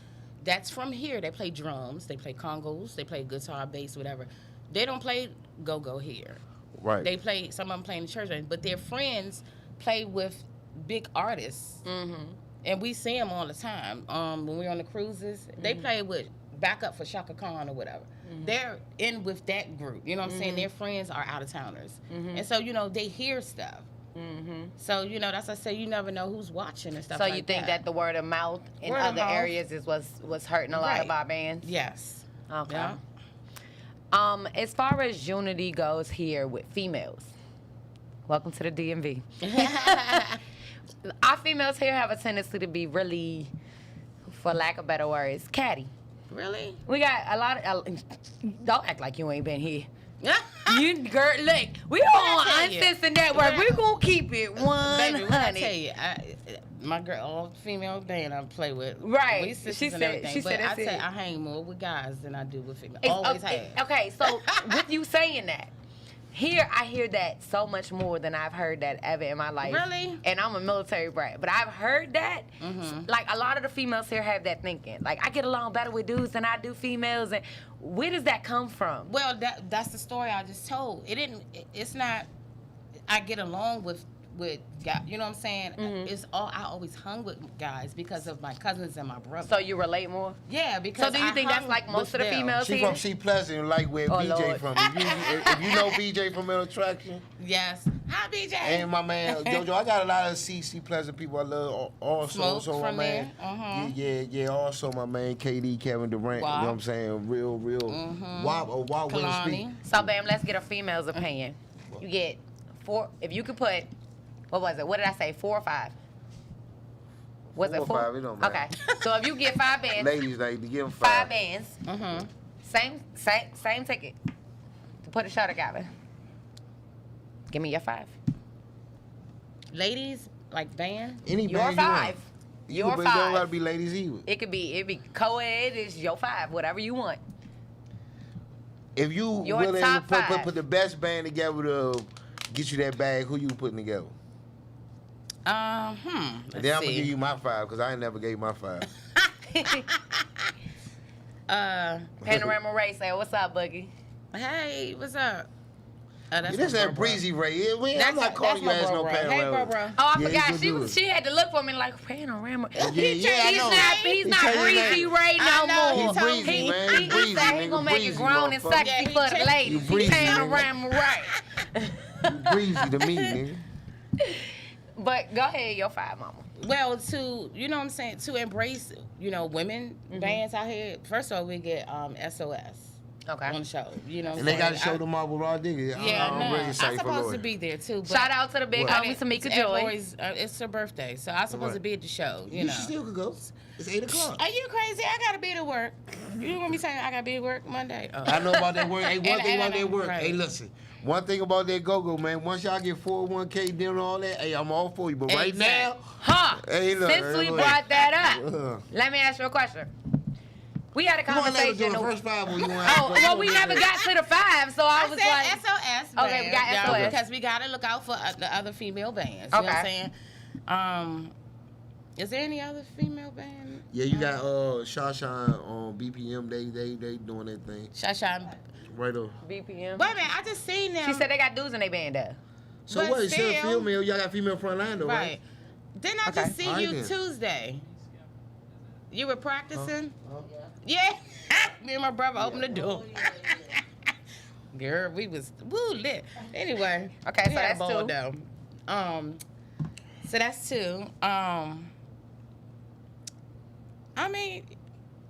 That's from here. They play drums, they play congos, they play guitar, bass, whatever. they don't play go-go here. Right. They play, some of them play in the church, but their friends play with big artists. And we see them all the time. When we're on the cruises, they play with backup for Shaka Khan or whatever. They're in with that group. You know what I'm saying? Their friends are out-of-towners. And so, you know, they hear stuff. So, you know, that's why I say you never know who's watching and stuff So like that. you think that the word of mouth in Word of other mouth. areas is what's hurting a lot of our bands? Yes. Okay. Yeah. As far as unity goes here with females, welcome to the DMV. Our females here have a tendency to be really, for lack of better words, catty. Really? We got a lot of. Don't act like you ain't been here. You girl, look, we don't want tell you? uncensored network. We're gonna keep it Baby, what I tell 100. you, my girl, all female band I play with. Right. We sisters She and said- everything. she but said I that's tell you, it. I hang more with guys than I do with females. It's Always okay, have. okay, so with you saying that, here I hear that so much more than I've heard that ever in my life. Really? And I'm a military brat, but I've heard that. Like a lot of the females here have that thinking. Like I get along better with dudes than I do females, and where does that come from? Well, that's the story I just told. It's not. I get along with guys. You know what I'm saying? It's all. I always hung with guys because of my cousins and my brother. So you relate more? Yeah, because So do you I think that's hung like most with of the them. females She here? from C Pleasant, like where Oh, BJ Lord. from. If you know BJ from Middle Attraction, Yes. Hi, BJ. and my man JoJo, I got a lot of C Pleasant people I love. Also, Smoke so my from man, there. yeah. Also, my man KD Kevin Durant. Wow. You know what I'm saying? Real. Wild with his feet. Kalani. So, bam, let's get a female's opinion. You get 4. If you could put, what was it? What did I say? 4 or 5? Was 4 it or 4? 5, it don't matter. Okay. So if you get 5 bands, Ladies, like to give them 5 5. bands, Mm-hmm. same ticket to put a show together. Give me your 5. Ladies, like band. Any Your band 5. You Your want. It don't 5. gotta be ladies either. It be co-ed. It's your 5. Whatever you want. If you Your willing to top 5. put the best band together to get you that bag, who you putting together? Let's And then I'm gonna see. give you my 5 because I ain't never gave my 5. Panorama Ray say, "What's up, Boogie?" Hey, what's up? That's This my that bro, breezy Ray. Yeah, I'm That's not calling you my ass bro, no bro. panorama. Hey, bro, bro. Oh, I Yeah, forgot. you can do She had to look for me like Panorama. Yeah, I know. He's He not changed his breezy name. Ray no I know, more. He breezy, man. He He breezy, said he nigga. gonna make it Breezy, grown and motherfucker. sexy Yeah, he for the changed- ladies. You He breezy, Panorama Ray. You breezy to me, nigga. But go ahead, your 5, mama. Well, you know what I'm saying, to embrace, women bands out here, first of all, we get S.O.S. Okay. on the show. You know what I'm And they saying? got to show them all with Raw Digger. Yeah, I'm no, really I'm excited for supposed to Lloyd. be there too. But Shout out to the big What? homie Tamika it's Joy. always, it's her birthday, so I'm supposed to be at the show. You know. still could go. It's 8 o'clock. Are you crazy? I gotta be to work. You gonna be saying I gotta be to work Monday? Oh. I know about that work. Hey, one And- thing and about I that know, work. right. Hey, listen. One thing about that go-go, man. Once y'all get 401k dinner and all that, hey, I'm all for you. But right now, Exactly. Huh? Hey, look, Since we look. brought that up, Uh-huh. let me ask you a question. We had a you want to do conversation. the first 5 or you want Oh, well, we never got to the 5, so I I was said like, SOS. Okay, we got band, SOS. because we gotta look out for the other female bands. You know what Okay. I'm saying? Is there any other female band? Yeah, you got Shasha on BPM. They doing their thing. Shasha. Right over. BPM. Wait a minute, I just seen them. She said they got dudes in their band though. So But what? Instead of still- female, y'all got female front line though, right? Right. Didn't I Okay. just see All right you then. Tuesday? You were practicing? Yeah. Me and my brother opened the door. Girl, we was lit. Anyway. Okay, we so had a that's ball 2. though. So that's 2. I mean,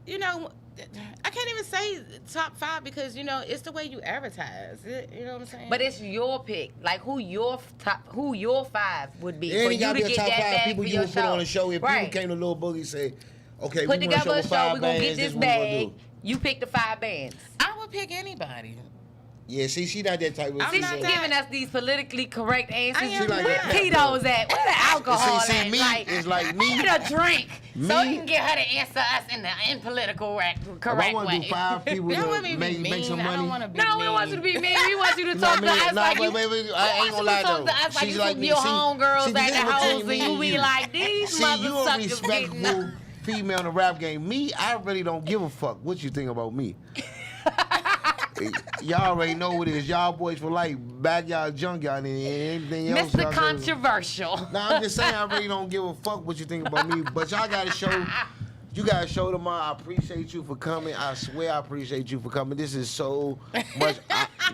I can't even say top 5 because it's the way you advertise. You know what I'm saying? But it's your pick. Like who your 5 would be It for ain't you gotta to be a get top that 5 bag people for you your would put on the show. If right. people came to Lil Boogie and say, okay, Put we want to together show a with show, 5 we're gonna bands, get this what we gonna bag. do. You pick the 5 bands. I would pick anybody. Yeah, see, she not that type of I'm She's not not that- giving us these politically correct answers. I am like Where that. the Tito's at? Where the alcohol See, at? me, it's like me. Get a drink so Me- you can get her to answer us in the political correct If I want to way. do 5 people You don't want to me to be make mean. some I don't money. want to be No, mean. we don't want you to be mean. We want you to No, talk to man, us nah, like wait, you. wait, We I ain't want gonna you lie to talk though. to us like She's you like some me. your See, homegirls see, at this the is what house changed and me you and be you. like, these See, you a motherfuckers getting respectful female in the rap game. Me, I really don't give a fuck what you think about me. Y'all already know what it is. Y'all boys for life. Backyard, junkyard, and anything else. Mr. Controversial. Nah, I'm just saying I really don't give a fuck what you think about me. But y'all gotta show. You gotta show them I appreciate you for coming. I swear I appreciate you for coming. This is so much.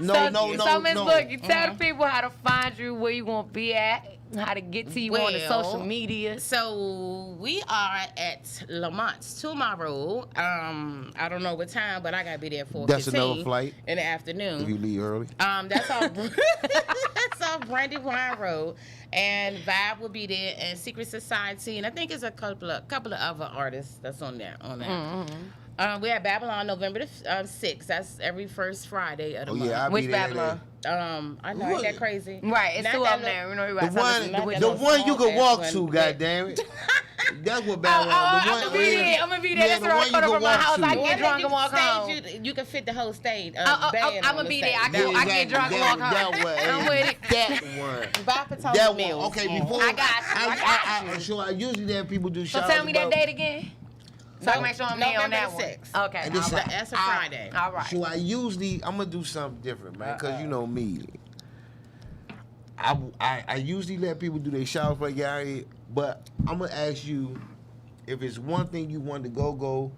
So Miss Book, you tell the people how to find you, where you gonna be at, how to get to you on the social media. So we are at Lamont's tomorrow. I don't know what time, but I gotta be there for. That's another flight in the afternoon. If you leave early. That's off. That's off Brandywine Road, and Vibe will be there, and Secret Society, and I think it's a couple of other artists that's on there. Mm-hmm. We're at Babylon November the 6th. That's every first Friday of the month. Yeah, Which Babylon? I know, ain't that crazy? Right, it's Not two that of them there. You know, The one you can walk to, goddammit. That's what Babylon. I'm gonna be there. That's around the corner from my house. I can get drunk and walk home. You can fit the whole stage. I'm gonna be there. I get drunk and walk home. I'm with it. That one. Buy Potomac That Mills. one. Okay, before I got you. Sure, I usually have people do shows. So tell me that date again. So I can make sure I'm there on that one. November the 6th. Okay. That's a Friday. All right. So I'm gonna do something different, man, because you know me. I usually let people do their shows for Gary, but I'm gonna ask you if it's one thing you want the go-go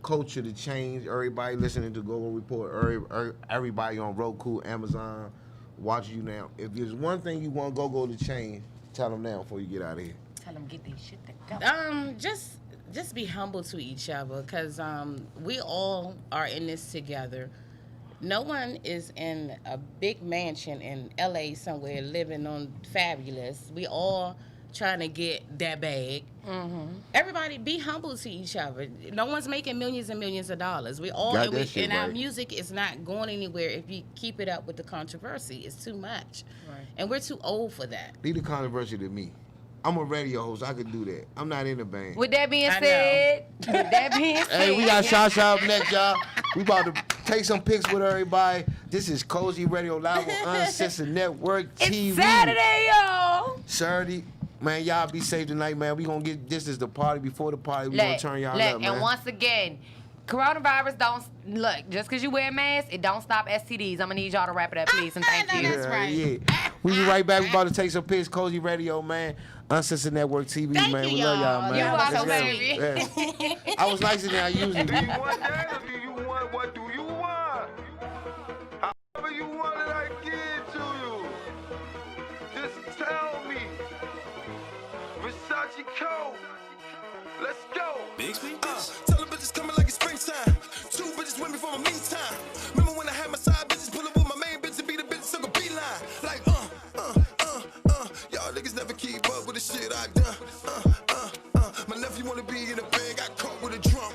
culture to change. Everybody listening to Go-Go Report, everybody on Roku, Amazon, watching you now. If there's one thing you want Go-Go to change, tell them now before you get out of here. Tell them get these shit to go. Just be humble to each other, because we all are in this together. No one is in a big mansion in LA somewhere living on fabulous. We all trying to get that bag. Mm-hmm. Everybody be humble to each other. No one's making millions and millions of dollars. We all and our music is not going anywhere if you keep it up with the controversy. It's too much. Right. And we're too old for that. Leave the controversy to me. I'm a radio host. I could do that. I'm not in a band. With that being said, hey, we got Shasha up next, y'all. We about to take some pics with everybody. This is Cozy Radio Live on Uncensored Network TV. It's Saturday, y'all. Saturday. Man, y'all be safe tonight, man. We gonna get this is the party before the party. We gonna turn y'all up, man. And once again, coronavirus don't look. Just because you wear a mask, it don't stop STDs. I'm gonna need y'all to wrap it up, please, and thank you. That's right. Yeah. We be right back. We about to take some pics. Cozy Radio, man. Uncensored Network TV, man. We love y'all, man. You are so baby. Yeah. I was nicer than I usually do. Do you want that or do you want what do you want? However you want it, I give to you. Just tell me. Versace coat. Let's go. Tell the bitches coming like it's springtime. 2 bitches with me for my me time. Remember when I had my side bitches pull up with my main bitch and be the bitch took a beeline. Like y'all niggas never keep up with the shit I done. My nephew wanna be in the band, got caught with a drum.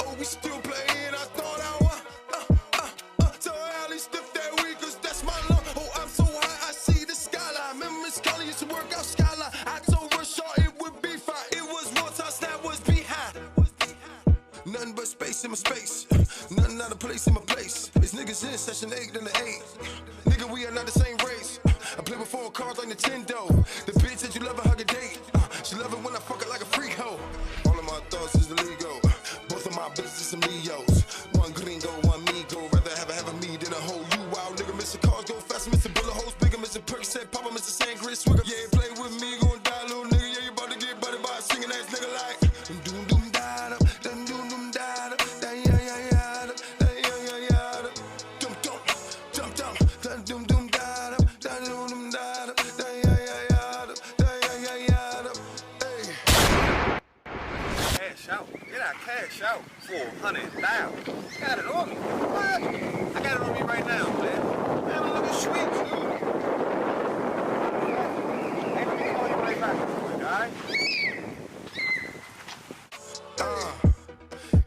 Oh, we still playing. I thought I was. Tell Allie stiff that week, cause that's my love. Oh, I'm so high, I see the skyline. Remember Miss Carly used to work out skyline. I told her, Shaw, it would be fine. It was one touch that was behind. Nothing but space in my space. Nothing out of place in my place. It's niggas in session 8 and the 8. Nigga, we are not the same race. I play with 4 cards like Nintendo. The bitch that you love her hug a date. She love it when I fuck her like a freak hoe. All of my thoughts is illegal. Both of my bitches amigos. One gringo, one migo. Rather have a me than a whole you wild nigga. Mr. Cars go faster, Mr. Bullet hoes bigger. Mr. Percocet Papa, Mr. Sangria Swigger. Yeah, play with me, gon' die, little nigga. Yeah, you about to get buddy by a singing ass nigga like. Doom doom da da, doom doom da da, da ya ya ya da, da ya ya ya da. Dum dum, dum dum, da doom doom da da, da doom doom da da, da ya ya ya da, da ya ya ya da. Hey. Cash out. Get out, cash out. 400,000. Got it on me. What? I got it on me right now, man. Man, I'm looking sweet, dude. Hey, let me call you right back, alright?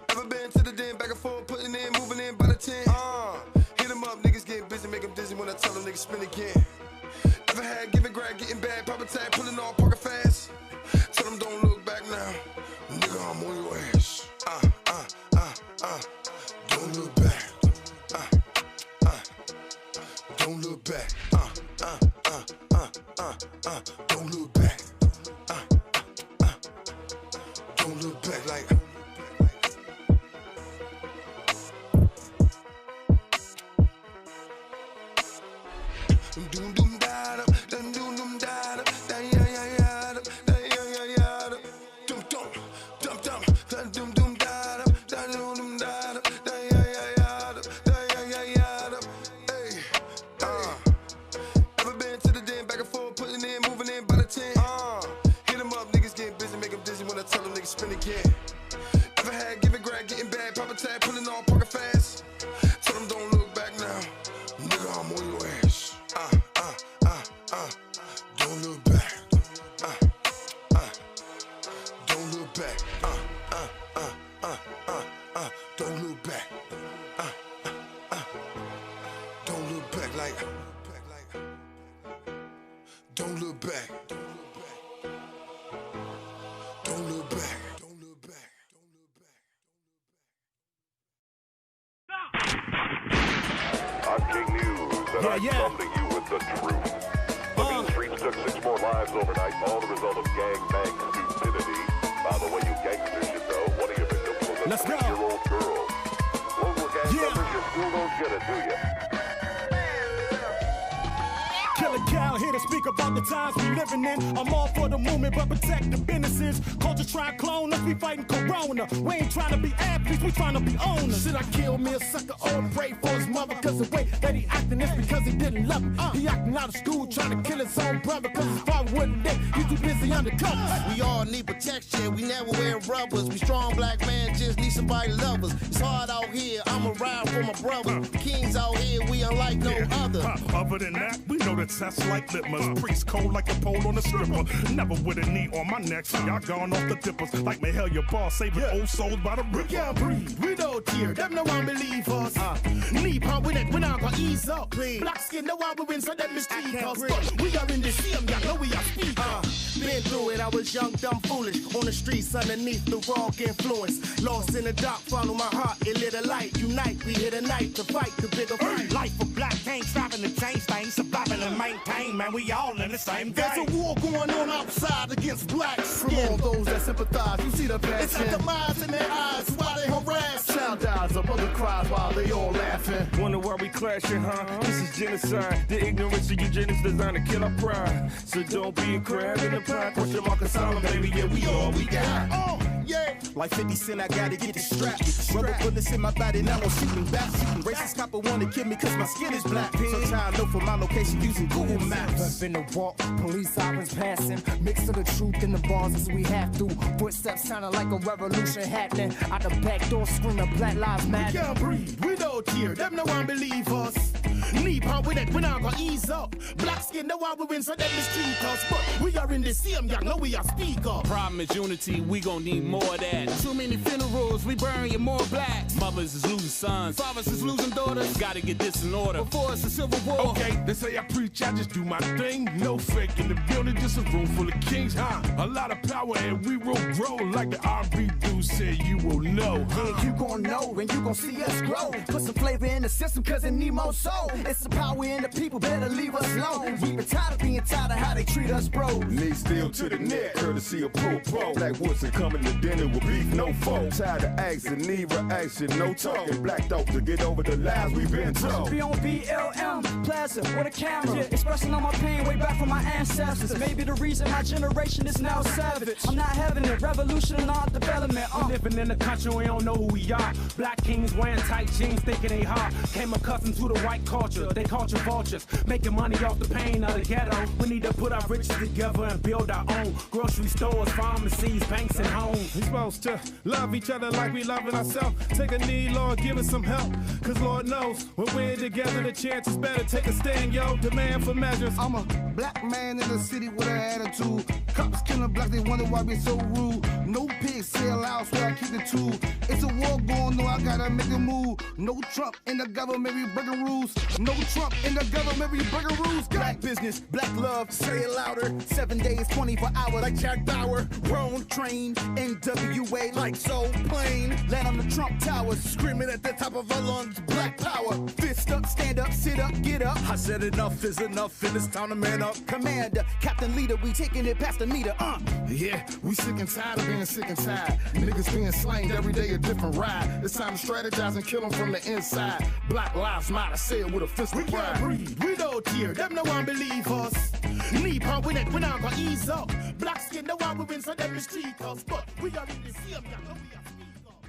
Ever been to the den, back and forth, putting in, moving in by the 10? Hit them up, niggas get busy, make them dizzy when I tell them niggas spin again. Ever had giving grab, getting bad, pop a tag, pulling off, parking fast? Tell them don't look back now. Nigga, I'm on your ass. Don't look back. Don't look back. Don't look back. Don't look back like. Doom doom da da, doom doom da da, da ya ya ya da, da ya ya ya da. Doom doom, dum dum, doom doom da da, da doom da da, da ya ya ya da, da ya ya ya da. Hey, ever been to the den, back and forth, putting in, moving in by the 10? Hit 'em up, niggas getting busy, make 'em dizzy when I tell 'em niggas spin again. Ever had give it grab, getting bad, pop a tag, pulling on pocket fast. Tell 'em don't look back now, nigga, I'm on your ass. Don't look back. Don't look back. Don't look back. Don't look back like. Don't look back. Don't look back. Don't look back. I'm King News, and I'm troubling you with the truth. The streets took 6 more lives overnight, all the result of gang-bang stupidity. By the way, you gangsters should know, one of your victims was a 6-year-old girl. Local gang members, you still don't get it, do you? Killer Cal here to speak about the times we living in. I'm all for the movement, but protect the businesses. Culture try and clone us, we fighting Corona. We ain't trying to be athletes, we trying to be owners. Should I kill me a sucker or pray for his mother? Cause the way that he acting is because he didn't love him. He acting out of school trying to kill his own brother. Cause his father wasn't there, he's too busy undercover. We all need protection, we never wear rubbers. We strong black man, just need somebody to love us. It's hard out here, I'm around for my brothers. The kings out here, we unlike no other. Other than that, we know the test like litmus. Priest cold like a pole on a stripper. Never with a knee on my neck, so y'all gone off the dippers. Like my hell, your boss saving old souls by the river. We can't breathe, we don't tear, them no one believe us. Knee pump with it, we not gonna ease up. Black skin, no one will win, so them mistreat us. But we are in the same, y'all know we are speakers. Been through it, I was young, dumb, foolish. On the streets underneath the wrong influence. Lost in the dark, follow my heart, it lit a light. Unite, we hit a night to fight the bigger fight. Life for black ain't stopping to change things, surviving and maintain, man, we all in the same game. There's a war going on outside against blacks. From all those that sympathize, you see the passion. It's like the minds in their eyes while they harass. Child dies, a mother cries while they all laughing. Wonder why we clashing, huh? This is genocide. The ignorance of eugenics designed to kill our pride. So don't be a crab in the pie. Question mark asylum, baby. Yeah, we all we got. Oh, yeah. Like 50 Cent, I gotta get the strap. Rubber bullets in my body, now don't shoot me back. Racist copper wanna kill me cause my skin is black. So try to look for my location using Google Maps. In the walk, police sirens passing. Mix of the truth in the bars as we have to. Footsteps sounding like a revolution happening. Out the back door screaming Black Lives Matter. We can't breathe, we don't tear, them no one believe us. Knee pump with it, we not gonna ease up. Black skin, no one will win, so them mistreat us. But we are in the same, y'all know we are speak up. Problem is unity, we gon' need more of that. Too many funerals, we burying more blacks. Mothers is losing sons, fathers is losing daughters. Gotta get this in order. Before it's a civil war. Okay, they say I preach, I just do my thing. No fake in the building, just a room full of kings, huh? A lot of power and we will grow like the R&B dude said you will know. Yeah, you gon' know and you gon' see us grow. Put some flavor in the system cause it need more soul. It's the power in the people, better leave us alone. We been tired of being tired of how they treat us, bro. Knee still to the neck, courtesy of Pro. Black Woodson coming to dinner with beef, no foe. Tired of action, need reaction, no talking. Black dope to get over the lies we've been told. Be on BLM Plaza with a camera, expressing all my pain way back from my ancestors. Maybe the reason my generation is now savage. I'm not having it, revolution and all development. We living in a country, we don't know who we are. Black kings wearing tight jeans, thinking they hot. Came accustomed to the white culture, they culture vultures. Making money off the pain of the ghetto. We need to put our riches together and build our own. Grocery stores, pharmacies, banks and homes. We supposed to love each other like we loving ourselves. Take a knee, Lord, give us some help. Cause Lord knows, when we're together, the chance is better. Take a stand, yo, demand for measures. I'm a black man in the city with an attitude. Cops killing black, they wonder why we so rude. No pigs sell out, so I keep the tool. It's a war going on, I gotta make a move. No Trump in the government, we breaking rules. No Trump in the government, we breaking rules. Black business, black love, say it louder. 7 days, 24 hours, like Jack Bauer. Roan train, NWA, like Soul Plane. Land on the Trump Tower, screaming at the top of our lungs, Black Power. Fist up, stand up, sit up, get up. I said enough is enough, and it's time to man up. Commander, Captain Leader, we taking it past the meter, Yeah, we sick and tired of being sick and tired. Niggas being slain every day a different ride. It's time to strategize and kill them from the inside. Black lives matter, say it with a fist of pride. We can't breathe, we don't hear, them no one believe us. Knee power, we not gonna ease up. Black skin, no one we win, so them mistreat us. But we are in the same, yeah, no, we are speak up.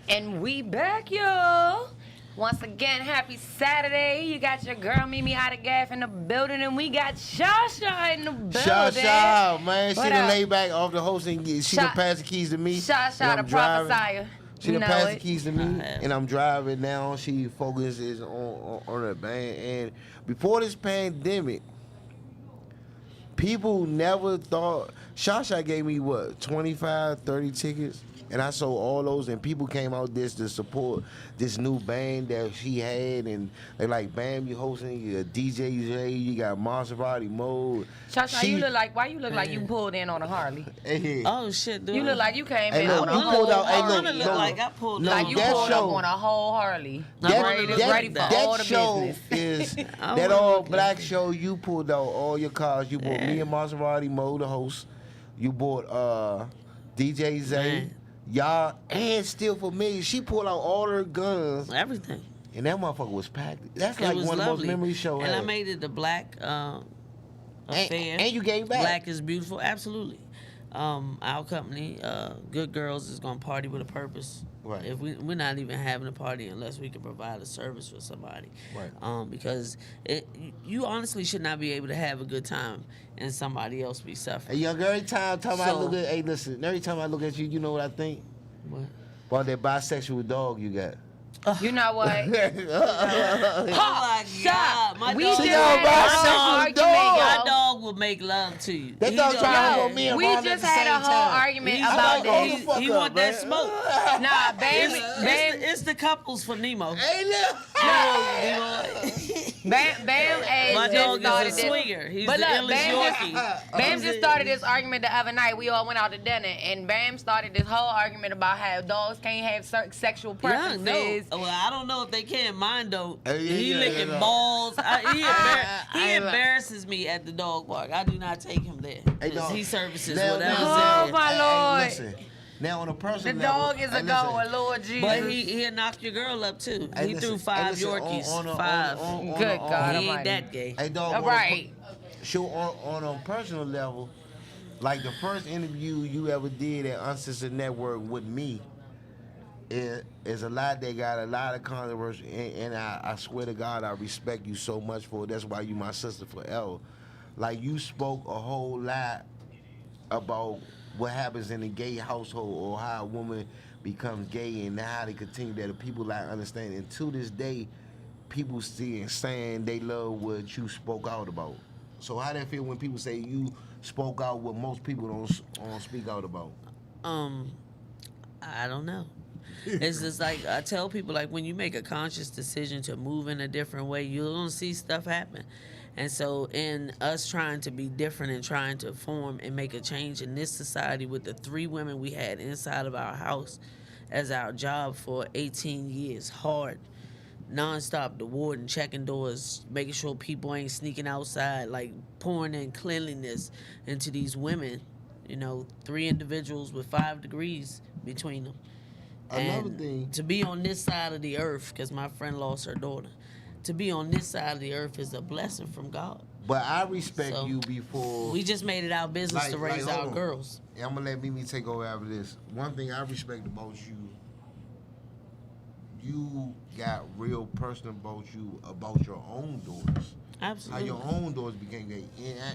And we back, y'all. Once again, happy Saturday. You got your girl Mimi out of Gaff in the building, and we got Shasha in the building. Shasha, man. She What done up? laid back off the hosting. She done passed the keys to me. Shasha, the prophesier. She done You know passed the it. keys to me, and I'm driving now. She focuses on her band. And before this pandemic, people never thought. Shasha gave me, what, 25, 30 tickets? And I sold all those, and people came out this to support this new band that she had, and they like, bam, you hosting, you got DJ J, you got Maserati Mode. Shasha, you look like, why you look like you pulled in on a Harley? Hey. Oh shit, dude. You look like you came Hey, in look, on a you whole pulled out- hey, Harley. look, look no, like I pulled no, Like you that pulled show- up on a whole Harley. That, ready for all the show business. is that all black show. You pulled out all your cars. You bought me and Maserati Mo, the host. You bought DJ Zay, y'all, and Still for Me. She pulled out all her guns, everything, and that motherfucker was packed. That's It like was one of the most lovely. memory show. And I had. made it the black affair. And you gave back. Black is beautiful, absolutely. Our company, Good Girls, is gonna party with a purpose. Right. If we're not even having a party unless we can provide a service for somebody. Right. Because you honestly should not be able to have a good time and somebody else be suffering. Hey, young girl, every time I So- look at, hey, listen, every time I look at you, you know what I think? What? About that bisexual dog you got. You know what? Oh my God, my We dog, just had a whole argument, my y'all. dog will make love to you. That He dog just- trying to hold me and We Ron at just the had a same whole time. argument He's about like, hold this. the fuck He up, want that man. smoke. Nah, baby, It's the couples for Nemo. Hey, look. Bam My just dog started is a this. swinger. He's But the look, illest Yorkie. Bam just started this argument the other night. We all went out to dinner, and Bam started this whole argument about how dogs can't have certain sexual Yeah, preferences. no. Well, I don't know if they can. Mine don't. Yeah, He yeah, licking yeah. balls. He embarrasses me at the dog park. I do not take him there. Hey, dog. He services Now- whatever's Oh, in there. my Lord. Listen, now on a The personal level, dog is a hey, goer, Lord Jesus. But he'll knock your girl up too. Hey, He listen, threw hey, 5 listen, Yorkies. on a- 5. on a- Good on a- God He ain't Almighty. that gay. Hey, dog, All right. So on a personal level, like the first interview you ever did at Uncensored Network with me, is a lot that got a lot of controversy, and I swear to God, I respect you so much for it. That's why you my sister forever. Like, you spoke a whole lot about what happens in a gay household, or how a woman becomes gay, and how they continue that. The people like understand, and to this day, people see and saying they love what you spoke out about. So how that feel when people say you spoke out what most people don't speak out about? I don't know. It's just like I tell people, like, when you make a conscious decision to move in a different way, you're gonna see stuff happen. And so in us trying to be different and trying to form and make a change in this society with the 3 women we had inside of our house as our job for 18 years, hard, nonstop, the warden checking doors, making sure people ain't sneaking outside, like pouring in cleanliness into these women, 3 individuals with 5 degrees between them. Another And thing, to be on this side of the earth, because my friend lost her daughter, to be on this side of the earth is a blessing from God. but I respect So, you before. We just made it our business to raise hold our on. girls. And I'm gonna let Mimi take over after this. One thing I respect about you got real personal about your own daughters. Absolutely. How your own daughters became gay,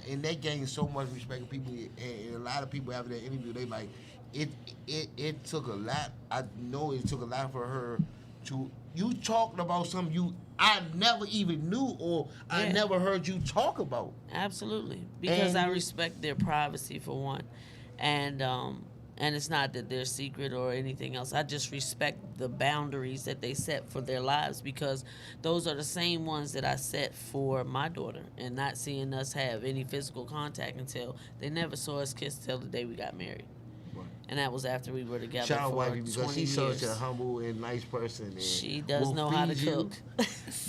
and they gained so much respect. People, and a lot of people after that interview, they like, it took a lot. I know it took a lot for her to. You talking about something I never even knew, or I Yeah. never heard you talk about. Absolutely, because I And- respect their privacy for one, and And it's not that they're secret or anything else. I just respect the boundaries that they set for their lives, because those are the same ones that I set for my daughter, and not seeing us have any physical contact until they never saw us kiss till the day we got married. And that was after we were together Shout out for wifey, 20 because she's years. such a humble and nice person. And She does will know how to feed you. cook.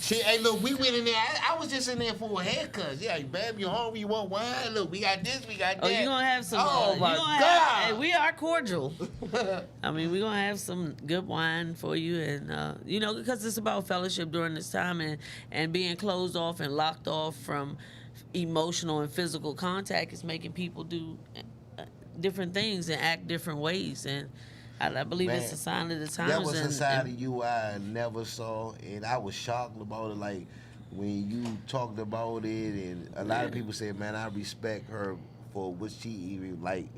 Hey, look, we went in there. I was just in there for a haircut. Yeah, babe, you hungry? You want wine? Look, we got this, we got that. Oh, you're going to have some. Oh, my God. Hey, we are cordial. I mean, we're going to have some good wine for you. And, because it's about fellowship during this time, and being closed off and locked off from emotional and physical contact is making people do different things and act different ways. And I believe it's a sign of the times. That was a side of you I never saw, and I was shocked about it. Like, when you talked about it, and a lot of people said, man, I respect her for what she even, like,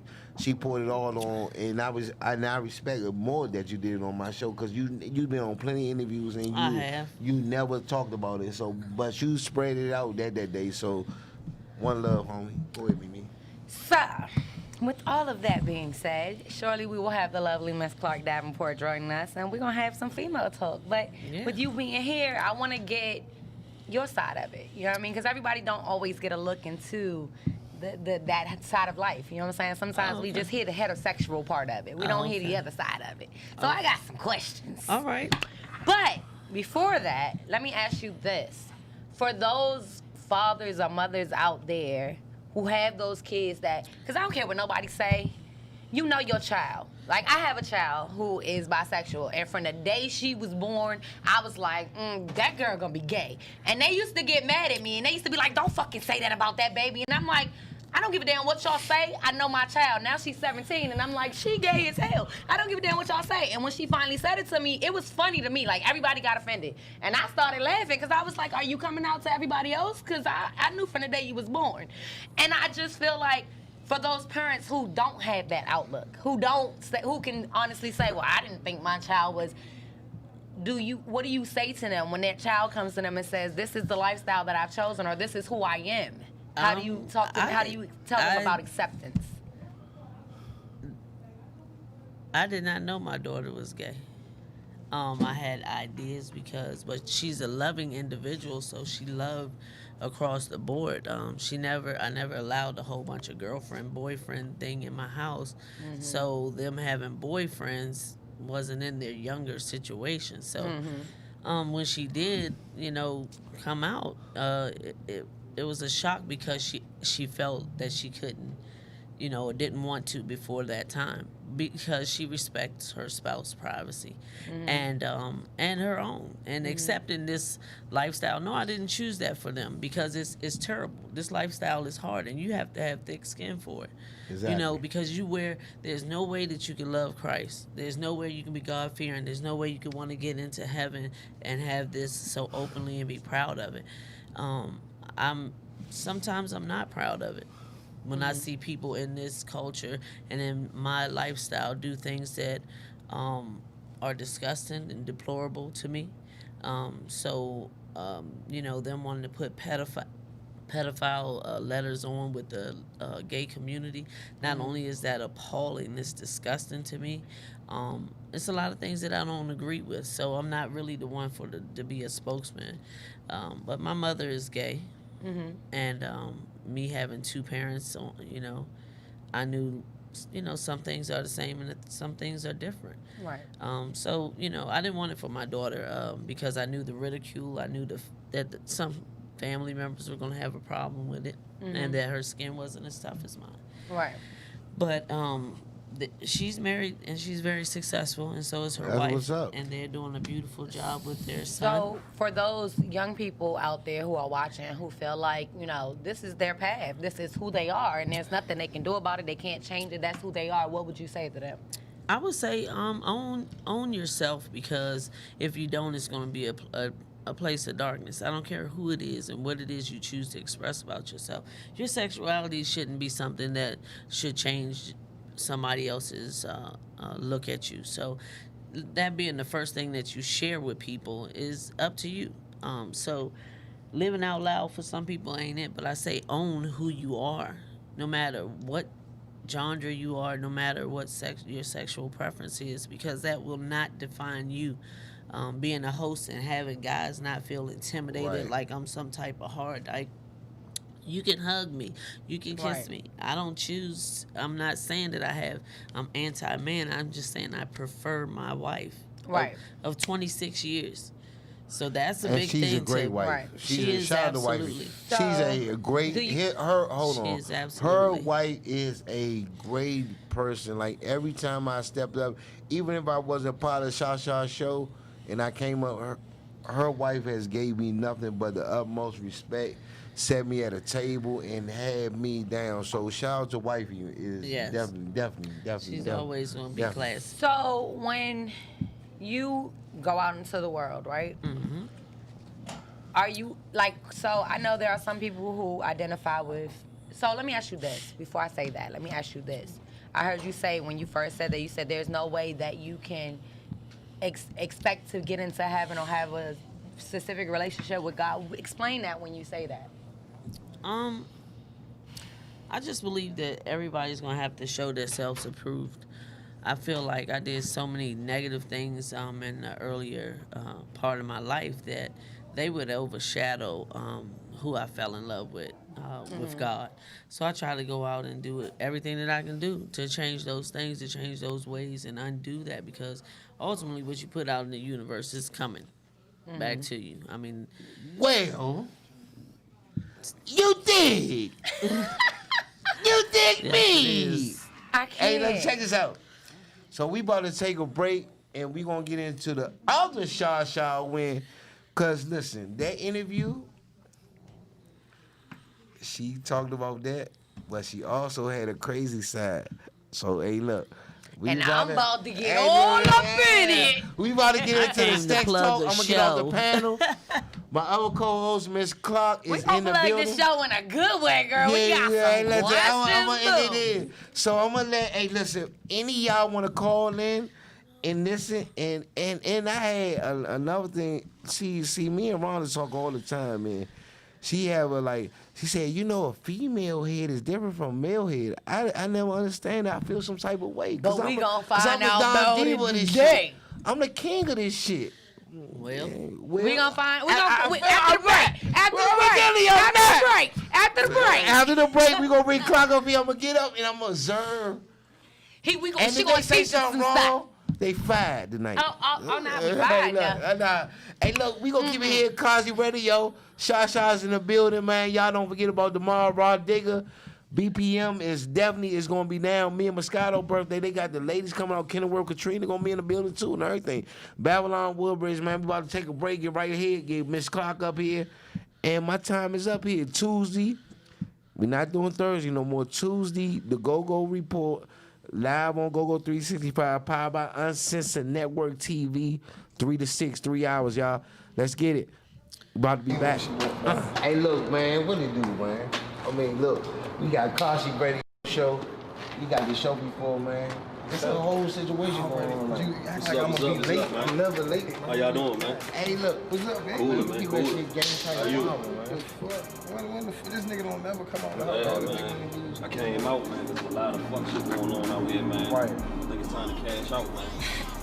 she put it all on, and I respect it more that you did it on my show, because you've been on plenty of interviews, and you never talked about it. So, but you spread it out that day. So, one love, homie. Go ahead, Mimi. So, with all of that being said, surely we will have the lovely Miss Clark Davenport joining us, and we're going to have some female talk. But with you being here, I want to get your side of it. You know what I mean? Because everybody don't always get a look into that side of life. You know what I'm saying? Sometimes we just hear the heterosexual part of it. We don't hear the other side of it. So I got some questions. All right. But before that, let me ask you this. For those fathers or mothers out there who have those kids that, because I don't care what nobody say, you know your child. Like, I have a child who is bisexual, and from the day she was born, I was like, that girl gonna be gay. And they used to get mad at me, and they used to be like, don't fucking say that about that baby. And I'm like, I don't give a damn what y'all say. I know my child. Now she's 17, and I'm like, she gay as hell. I don't give a damn what y'all say. And when she finally said it to me, it was funny to me. Like, everybody got offended. And I started laughing, because I was like, are you coming out to everybody else? Because I knew from the day you was born. And I just feel like, for those parents who don't have that outlook, who can honestly say, well, I didn't think my child was, what do you say to them when that child comes to them and says, this is the lifestyle that I've chosen, or this is who I am? How do you talk to them? How do you tell them about acceptance? I did not know my daughter was gay. I had ideas but she's a loving individual, so she loved across the board. I never allowed a whole bunch of girlfriend, boyfriend thing in my house. Mm-hmm. So them having boyfriends wasn't in their younger situation. So when she did, come out, it was a shock, because she felt that she couldn't, or didn't want to before that time, because she respects her spouse's privacy and her own, and accepting this lifestyle. No, I didn't choose that for them, because it's terrible. This lifestyle is hard, and you have to have thick skin for it. Exactly. Because there's no way that you can love Christ. There's no way you can be God-fearing. There's no way you can want to get into heaven and have this so openly and be proud of it. Sometimes I'm not proud of it when I see people in this culture and in my lifestyle do things that are disgusting and deplorable to me. Them wanting to put pedophile letters on with the gay community. Not only is that appalling, it's disgusting to me. It's a lot of things that I don't agree with, so I'm not really the one to be a spokesman. But my mother is gay, and me having two parents, I knew, some things are the same and some things are different. Right. So, I didn't want it for my daughter because I knew the ridicule. I knew that some family members were going to have a problem with it, and that her skin wasn't as tough as mine. Right. But she's married and she's very successful, and so is her wife. What's up. And they're doing a beautiful job with their son. So for those young people out there who are watching, who feel like, this is their path, this is who they are, and there's nothing they can do about it, they can't change it, that's who they are, what would you say to them? I would say own yourself, because if you don't, it's going to be a place of darkness. I don't care who it is and what it is you choose to express about yourself. Your sexuality shouldn't be something that should change somebody else's look at you. So that being the first thing that you share with people is up to you. So living out loud for some people ain't it, but I say own who you are, no matter what gender you are, no matter what your sexual preference is, because that will not define you. Being a host and having guys not feel intimidated like I'm some type of hard. Like, you can hug me, you can kiss me. I don't choose. I'm not saying that I'm anti-man. I'm just saying I prefer my wife of 26 years. So that's a big thing. She's a great wife. She is shout out to absolutely. wifey. She's a great. Hold on. Is absolutely. Her wife is a great person. Like, every time I stepped up, even if I wasn't part of the C.O.S.I show and I came up, her wife has gave me nothing but the utmost respect. Set me at a table and had me down. So shout out to wifey is definitely. She's always gonna be classy. So when you go out into the world, right? Mm-hmm. Are you like? So I know there are some people who identify with. So let me ask you this before I say that. Let me ask you this. I heard you say when you first said that, you said there's no way that you can expect to get into heaven or have a specific relationship with God. Explain that when you say that. I just believe that everybody's gonna have to show themselves approved. I feel like I did so many negative things in the earlier part of my life that they would overshadow who I fell in love with God. So I try to go out and do everything that I can do to change those things, to change those ways, and undo that, because ultimately what you put out in the universe is coming back to you. I mean, well, you dig. You dig me. I can't. Hey, let's check this out. So we about to take a break, and we gonna get into the other C.O.S.I win. Cause listen, that interview, she talked about that, but she also had a crazy side. So hey, look. And I'm about to get all up in it. We about to get into the sex talk. I'm gonna get off the panel. My other co-host, Miss Clark, is in the building. We gonna plug this show in a good way, girl. We got some questions. So I'm gonna listen, any y'all wanna call in and listen, and I had another thing. See, me and Rhonda talk all the time, man. She said, you know, a female head is different from a male head. I never understand that. I feel some type of way. But we gonna find out about it today. I'm the king of this shit. Well, we gonna find. After the break. After the break, we gonna bring Clark up here. I'm gonna get up and I'm gonna observe. She gonna say something wrong. They fired tonight. Oh, now we fired now. Hey, look, we gonna keep it here. C.O.S.I Radio. C.O.S.I's in the building, man. Y'all don't forget about tomorrow. Raw Digger. BPM is gonna be down. Me and Moscato birthday. They got the ladies coming out. Kenilworth, Katrina gonna be in the building too and everything. Babylon Woodbridge, man. We about to take a break. Get right here. Get Miss Clark up here. And my time is up here. Tuesday. We're not doing Thursday no more. Tuesday, the Go-Go Report. Live on GoGo 365, powered by Uncensored Network TV, 3 to 6, 3 hours, y'all. Let's get it. About to be back. Hey, look, man, what it do, man? I mean, look, we got C.O.S.I Radio show. We got the show before, man. It's a whole situation going on. You act like I'm gonna be late. I'm never late, man. How y'all doing, man? Hey, look, what's up, man? Cool, man. Cool. How you? When this nigga don't never come out. Yeah, man. I came out, man. There's a lot of fuck shit going on out here, man. Right. I think it's time to cash out, man.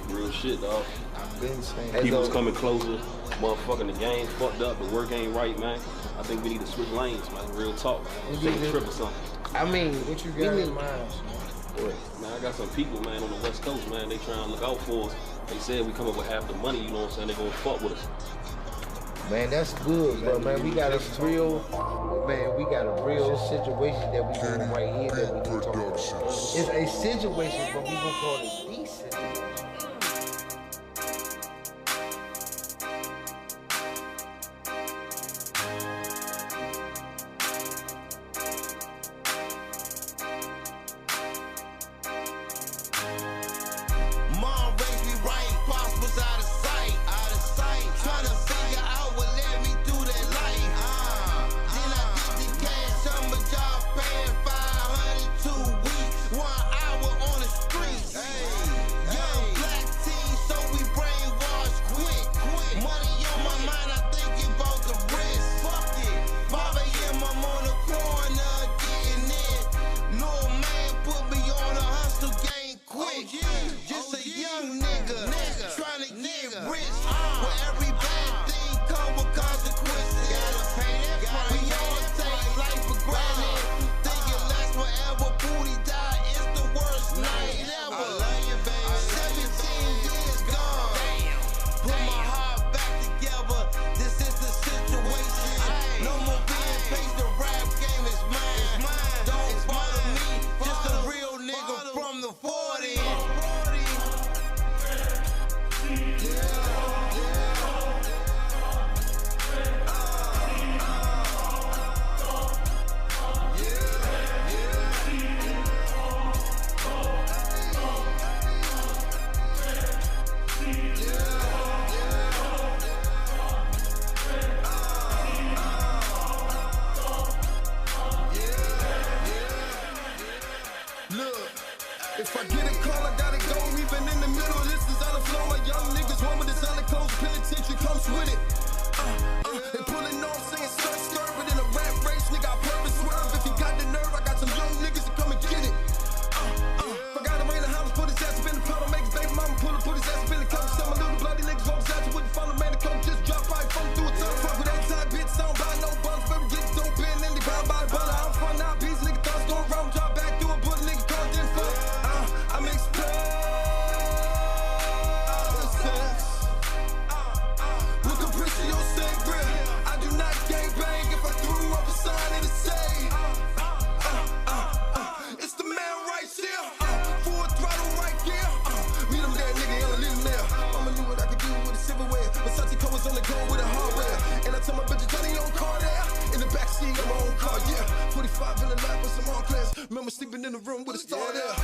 Real shit, dog. I've been saying. People's coming closer. Motherfucking the game fucked up. The work ain't right, man. I think we need to switch lanes, man. Real talk, man. Take a trip or something. I mean, what you got in mind? Man, I got some people, man, on the West Coast, man. They trying to look out for us. They said we come up with half the money, you know what I'm saying? They gonna fuck with us. Man, that's good, but man, we got a real situation that we doing right here that we can talk about. It's a situation, but we gonna call it the situation. Yo, car, yeah. 45 in the lap with some Montclairs. Remember sleeping in the room with a star there.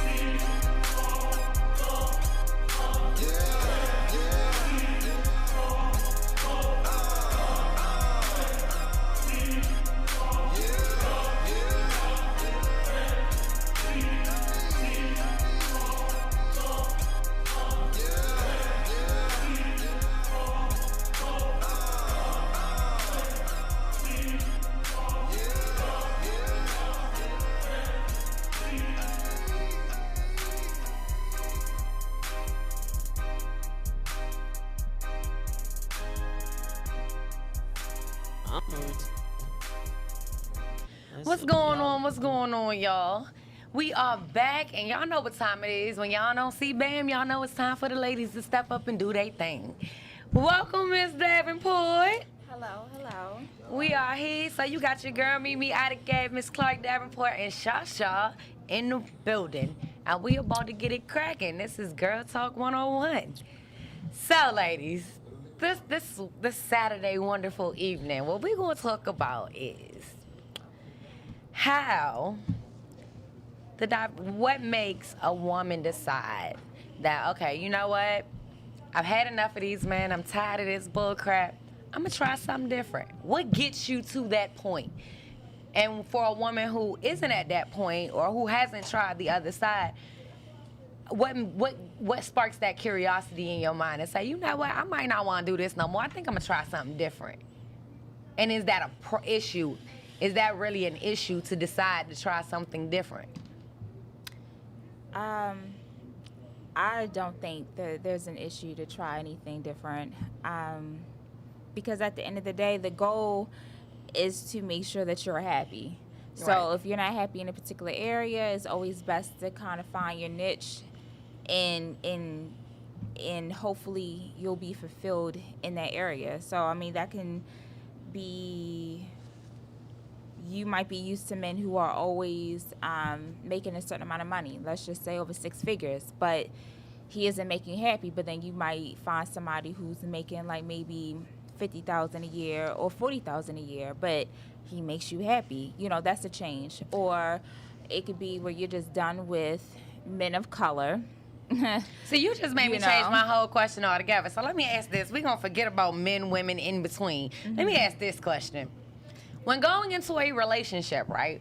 What's going on? What's going on, y'all? We are back, and y'all know what time it is. When y'all don't see Bam, y'all know it's time for the ladies to step up and do their thing. Welcome, Miss Davenport. Hello, hello. We are here. So you got your girl, Mimi, Ida Gab, Miss Clark Davenport, and Shasha in the building. And we about to get it cracking. This is Girl Talk 101. So, ladies, this Saturday wonderful evening, what we're going to talk about is what makes a woman decide that, okay, you know what? I've had enough of these men. I'm tired of this bull crap. I'm going to try something different. What gets you to that point? And for a woman who isn't at that point or who hasn't tried the other side, what sparks that curiosity in your mind and say, you know what? I might not want to do this no more. I think I'm going to try something different. And is that a issue? Is that really an issue to decide to try something different? I don't think that there's an issue to try anything different. Because at the end of the day, the goal is to make sure that you're happy. So Right. if you're not happy in a particular area, it's always best to kind of find your niche and hopefully you'll be fulfilled in that area. So, I mean, that can be, you might be used to men who are always making a certain amount of money, let's just say over 6 figures, but he isn't making you happy. But then you might find somebody who's making like maybe $50,000 a year or $40,000 a year, but he makes you happy. You know, that's a change. Or it could be where you're just done with men of color. So you just made me change my whole question altogether. So let me ask this. We're going to forget about men, women, in between. Let me ask this question. When going into a relationship, right,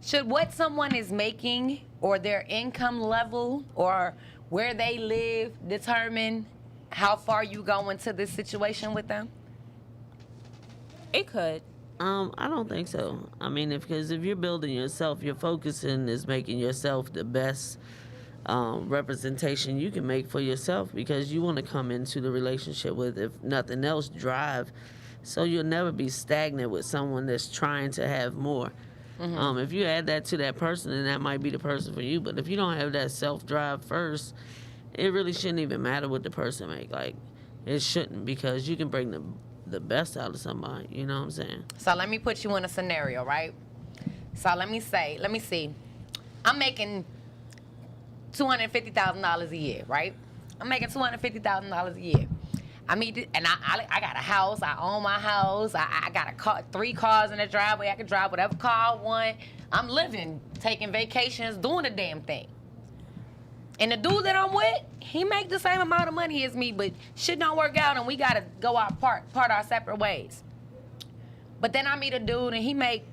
should what someone is making or their income level or where they live determine how far you go into this situation with them? It could. I don't think so. I mean, because if you're building yourself, your focusing is making yourself the best representation you can make for yourself, because you want to come into the relationship with, if nothing else, drive. So you'll never be stagnant with someone that's trying to have more. If you add that to that person, then that might be the person for you. But if you don't have that self-drive first, it really shouldn't even matter what the person make. Like, it shouldn't, because you can bring the best out of somebody. You know what I'm saying? So let me put you in a scenario, right? So let me see. I'm making $250,000 a year, right? I'm making $250,000 a year. I got a house. I own my house. I got a car, 3 cars in the driveway. I can drive whatever car I want. I'm living, taking vacations, doing the damn thing. And the dude that I'm with, he make the same amount of money as me, but shit don't work out, and we gotta go part our separate ways. But then I meet a dude, and he make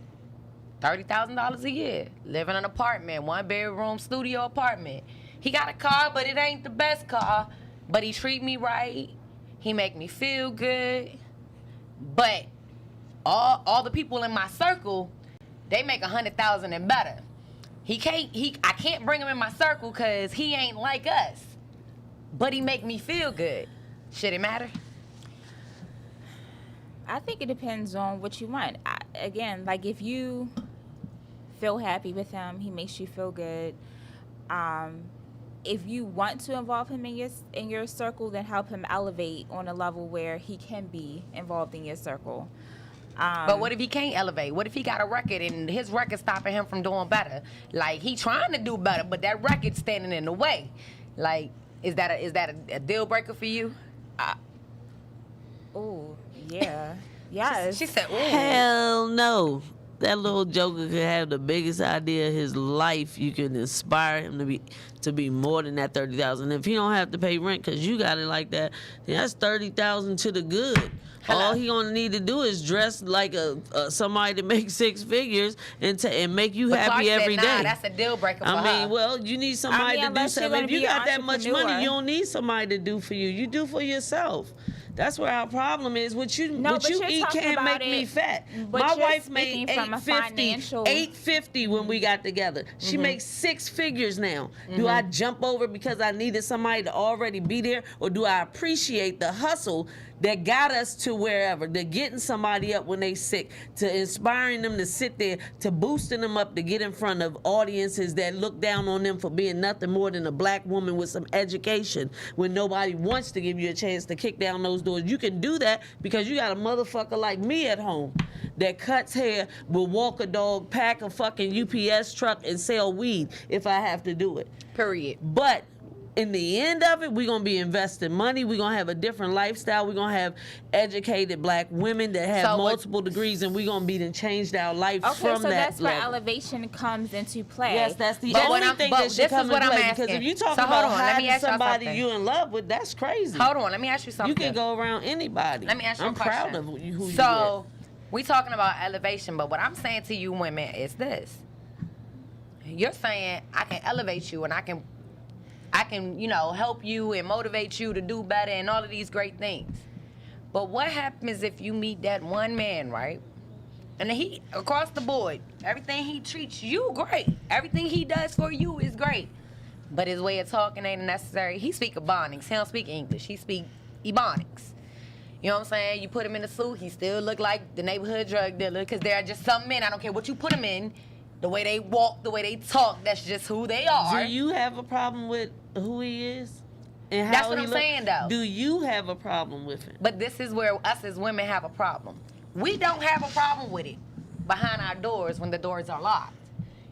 $30,000 a year, live in an apartment, 1-bedroom studio apartment. He got a car, but it ain't the best car. But he treat me right. He make me feel good. But all the people in my circle, they make $100,000 and better. I can't bring him in my circle because he ain't like us. But he make me feel good. Should it matter? I think it depends on what you want. Again, like if you feel happy with him, he makes you feel good. If you want to involve him in your circle, then help him elevate on a level where he can be involved in your circle. But what if he can't elevate? What if he got a record and his record stopping him from doing better? Like, he trying to do better, but that record's standing in the way. Like, is that a deal breaker for you? Oh, yeah. Yes. She said, ooh. Hell no. that little joker could have the biggest idea of his life. You can inspire him to be more than that 30,000. If he don't have to pay rent because you got it like that, then that's 30,000 to the good. All he gonna need to do is dress like somebody that makes 6 figures and make you But happy Clark said, every nah, day. that's a deal breaker for I mean, her. well, you need somebody to do unless you're something. gonna If you be an got that much money, entrepreneur. you don't need somebody to do for you. You do for yourself. That's where our problem is. What you but you're eat talking can't about make me it- fat. but My you're wife made speaking from a financial- $850 when we got together. She makes 6 figures now. Do I jump over because I needed somebody to already be there, or do I appreciate the hustle that got us to wherever, to getting somebody up when they sick, to inspiring them to sit there, to boosting them up to get in front of audiences that look down on them for being nothing more than a black woman with some education when nobody wants to give you a chance to kick down those doors. You can do that because you got a motherfucker like me at home that cuts hair, will walk a dog, pack a fucking UPS truck, and sell weed if I have to do it. Period. But in the end of it, we're going to be investing money. We're going to have a different lifestyle. We're going to have educated black women that have multiple degrees, and we're going to be then changed our life Okay, from so that that's where level. elevation comes into play. Yes, that's the But only what thing but that should this come is what into I'm play. asking. Because if you talking So hold about on, let me hiding ask y'all somebody something. you in love with, that's crazy. Hold on, let me ask you something. You can go around anybody. Let me ask you I'm a question. proud of who you with. So, we talking about elevation, but what I'm saying to you women is this. You're saying I can elevate you and I can, help you and motivate you to do better and all of these great things. But what happens if you meet that one man, right? And he, across the board, everything he treats you great. Everything he does for you is great. But his way of talking ain't necessary. He speak Ebonics. He don't speak English. He speak Ebonics. You know what I'm saying? You put him in a suit, he still look like the neighborhood drug dealer, because there are just some men, I don't care what you put him in, the way they walk, the way they talk, that's just who they are. Do you have a problem with who he is? And That's how what he I'm look? saying, though. Do you have a problem with it? But this is where us as women have a problem. We don't have a problem with it behind our doors when the doors are locked.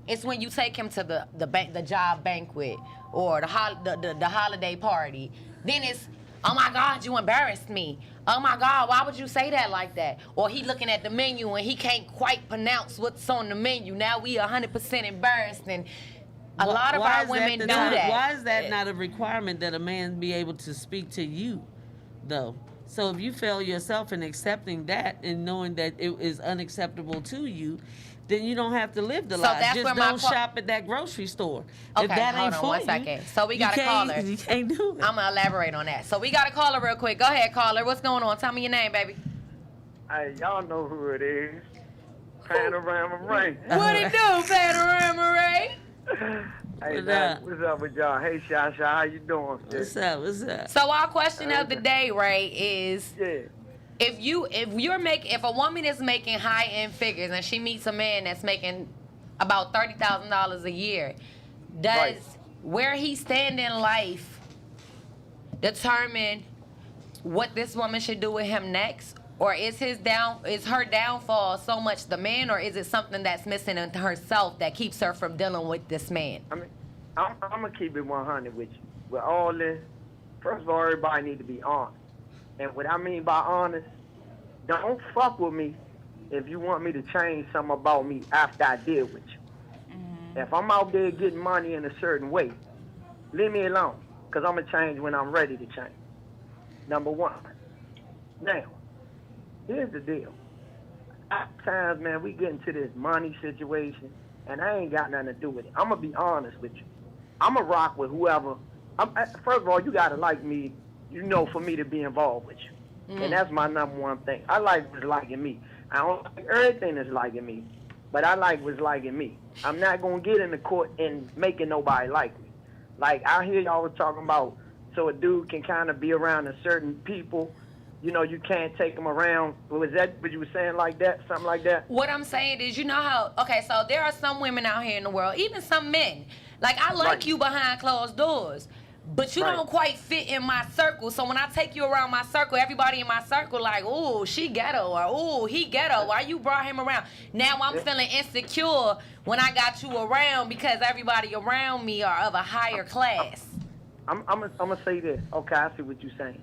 It's when you take him to the job banquet or the holiday party. Then it's, oh my God, you embarrassed me. Oh my God, why would you say that like that? Or he looking at the menu and he can't quite pronounce what's on the menu. Now we 100% embarrassed, and a lot of our women do that. Why is that not a requirement that a man be able to speak to you, though? So if you fail yourself in accepting that and knowing that it is unacceptable to you, then you don't have to live the life. That's Just where don't shop at that grocery store. Okay, if that hold ain't on for one you, second. So we got a you can't- caller. You can't do it. I'm gonna elaborate on that. So we got a caller real quick. Go ahead, caller. What's going on? Tell me your name, baby. Hey, y'all know who it is. Panorama Ray. What it do, Panorama Ray? Hey, What man, up? what's up with y'all? Hey, Shasha, how you doing? What's up? What's up? So our question of the day, Ray, is if a woman is making high end figures and she meets a man that's making about $30,000 a year, does where he stand in life determine what this woman should do with him next? Or is her downfall so much the man, or is it something that's missing in herself that keeps her from dealing with this man? I mean, I'm going to keep it 100 with you. With all this, first of all, everybody need to be honest. And what I mean by honest, don't fuck with me if you want me to change something about me after I deal with you. If I'm out there getting money in a certain way, leave me alone, because I'm going to change when I'm ready to change. Number one. Now, here's the deal. At times, man, we get into this money situation, and I ain't got nothing to do with it. I'm going to be honest with you. I'm going to rock with whoever. First of all, you got to like me, for me to be involved with you. And that's my number one thing. I like what's liking me. I don't like everything that's liking me, but I like what's liking me. I'm not going to get in the court and making nobody like me. Like, I hear y'all was talking about, so a dude can kind of be around a certain people. You can't take them around. Was that what you were saying, like that? Something like that? What I'm saying is, so there are some women out here in the world, even some men. Like, I like you behind closed doors, but you don't quite fit in my circle. So when I take you around my circle, everybody in my circle like, ooh, she ghetto, or ooh, he ghetto. Why you brought him around? Now I'm feeling insecure when I got you around because everybody around me are of a higher class. I'm gonna say this. Okay, I see what you're saying.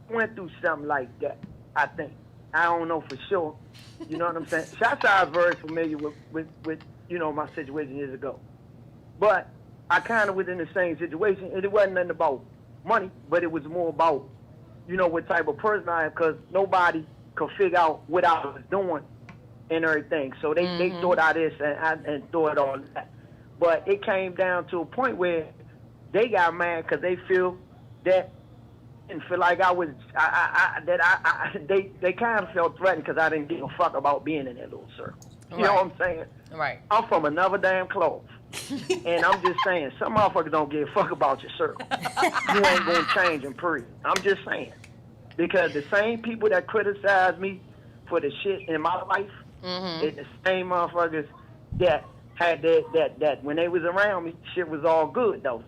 Went through something like that, I think. I don't know for sure. You know what I'm saying? C.O.S.I is very familiar with my situation years ago. But I kind of was in the same situation, and it wasn't nothing about money, but it was more about, what type of person I am, because nobody could figure out what I was doing and everything. So they thought I this and thought all that. But it came down to a point where they got mad because they feel that and feel like I was they kind of felt threatened because I didn't give a fuck about being in that little circle. You know what I'm saying? Right. I'm from another damn cloth. And I'm just saying, some motherfuckers don't give a fuck about your circle. You ain't gonna change and prove. I'm just saying. Because the same people that criticize me for the shit in my life, it's the same motherfuckers that had that when they was around me, shit was all good though.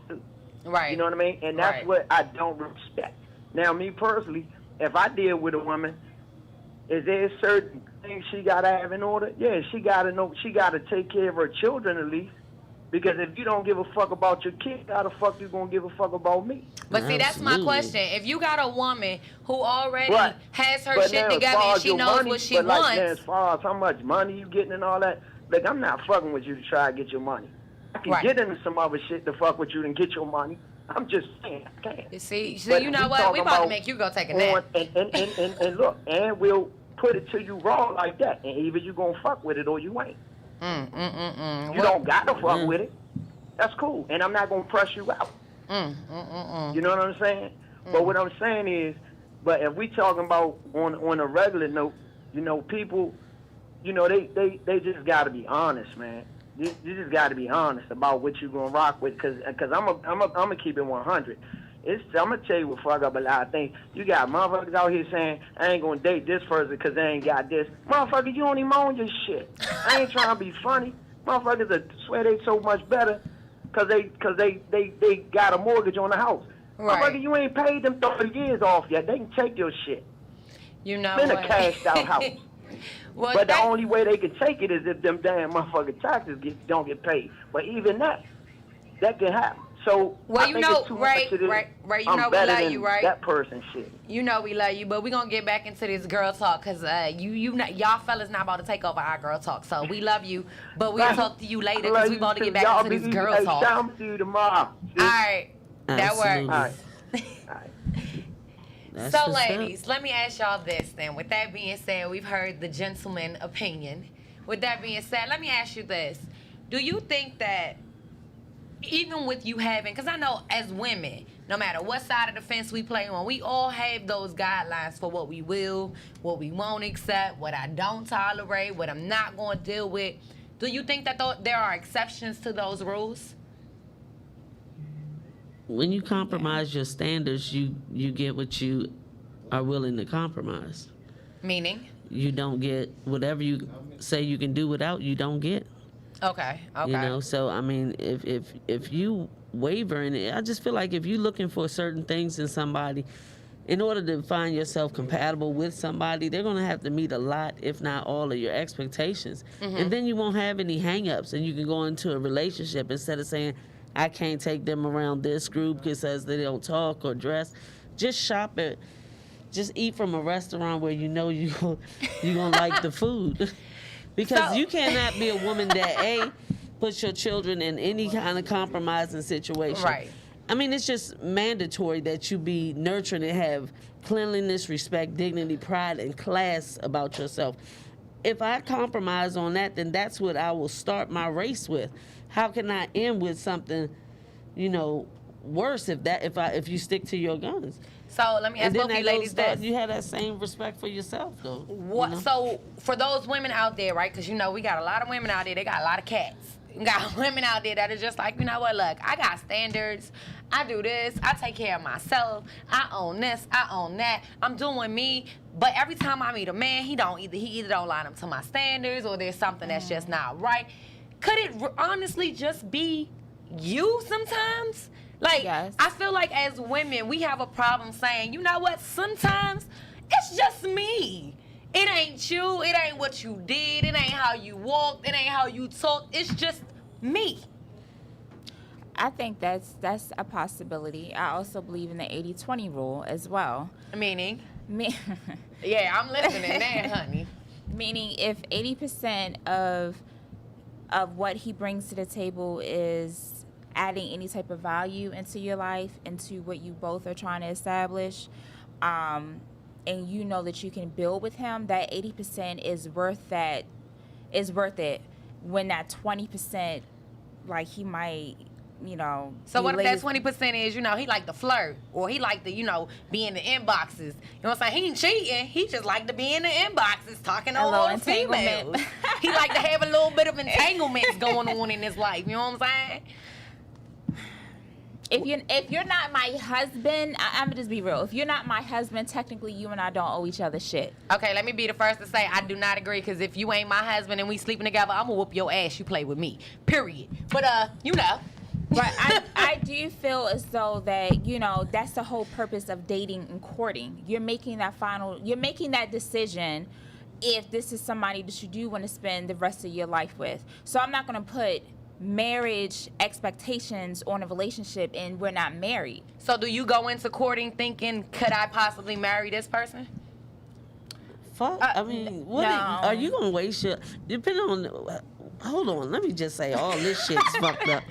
Right. You know what I mean? And that's what I don't respect. Now, me personally, if I deal with a woman, is there certain things she gotta have in order? Yeah, she gotta know. She gotta take care of her children at least. Because if you don't give a fuck about your kid, how the fuck you gonna give a fuck about me? But see, that's my question. If you got a woman who already has her shit now, together and she knows what she wants. Like, as far as how much money you getting and all that, like, I'm not fucking with you to try to get your money. I can get into some other shit to fuck with you and get your money. I'm just saying, I can't. You see, you know what? We about to make you go take a nap. And look, and we'll put it to you raw like that. And either you gonna fuck with it or you ain't. You don't gotta fuck with it. That's cool. And I'm not gonna press you out. You know what I'm saying? But what I'm saying is, but if we talking about on a regular note, people, they just gotta be honest, man. You just gotta be honest about what you gonna rock with, cause I'm gonna keep it 100. I'm gonna tell you what fuck up a lot of things. You got motherfuckers out here saying, I ain't gonna date this person because they ain't got this. Motherfucker, you don't even own your shit. I ain't trying to be funny. Motherfuckers swear they so much better because they got a mortgage on the house. Right. Motherfucker, you ain't paid them 30 years off yet. They can take your shit. You know Been what? a cashed out house. Well, but the only way they can take it is if them damn motherfucking taxes don't get paid. But even that can happen. So well, I think it's too much of this, right. You I'm know we better love than you, right? That person shit. You know we love you, but we gonna get back into this girl talk because y'all fellas not about to take over our girl talk. So we love you, but we'll talk to you later because we about to get back into this girl talk. I'll see you tomorrow. All right, that works. All right. So, ladies, let me ask y'all this then. With that being said, we've heard the gentleman opinion. With that being said, let me ask you this. Do you think that even with you having, because I know as women, no matter what side of the fence we play on, we all have those guidelines for what we will, what we won't accept, what I don't tolerate, what I'm not going to deal with. Do you think that there are exceptions to those rules? When you compromise your standards, you get what you are willing to compromise. Meaning? You don't get whatever you say you can do without, you don't get. Okay. So I mean, if you waver in it, I just feel like if you're looking for certain things in somebody, in order to find yourself compatible with somebody, they're gonna have to meet a lot, if not all, of your expectations, and then you won't have any hang-ups, and you can go into a relationship instead of saying, I can't take them around this group because they don't talk or dress. Just shop it. Just eat from a restaurant where you know you're gonna like the food. Because you cannot be a woman that, puts your children in any kind of compromising situation. Right. I mean, it's just mandatory that you be nurturing and have cleanliness, respect, dignity, pride, and class about yourself. If I compromise on that, then that's what I will start my race with. How can I end with something, worse if you stick to your guns? So let me ask both of you ladies this. You have that same respect for yourself, though. What? So for those women out there, right? Because we got a lot of women out there. They got a lot of cats. We got women out there that are just like, you know what? Look, I got standards. I do this. I take care of myself. I own this. I own that. I'm doing me. But every time I meet a man, he either don't line up to my standards or there's something that's just not right. Could it honestly just be you sometimes? Like, yes. I feel like as women, we have a problem saying, you know what, sometimes it's just me. It ain't you. It ain't what you did. It ain't how you walked. It ain't how you talked. It's just me. I think that's a possibility. I also believe in the 80-20 rule as well. Meaning? Yeah, I'm listening now, honey. Meaning, if 80% of what he brings to the table is adding any type of value into your life, into what you both are trying to establish, and you know that you can build with him, that 80% is worth it. When that 20%, like, he might, you know. So what if that 20% is, you know, he like to flirt, or he like to, you know, be in the inboxes? You know what I'm saying? He ain't cheating. He just like to be in the inboxes talking to all the females. He like to have a little bit of entanglements going on in his life. You know what I'm saying? If you're not my husband, I'm gonna just be real. If you're not my husband, technically you and I don't owe each other shit. Okay, let me be the first to say I do not agree, because if you ain't my husband and we sleeping together, I'm gonna whoop your ass. You play with me. Period. But you know. But I do feel as though that, you know, that's the whole purpose of dating and courting. You're making that decision if this is somebody that you do want to spend the rest of your life with. So I'm not gonna put marriage expectations on a relationship and we're not married. So do you go into courting thinking, could I possibly marry this person? Fuck. I mean, what are you gonna waste your? Depending on. Hold on. Let me just say all this shit's fucked up.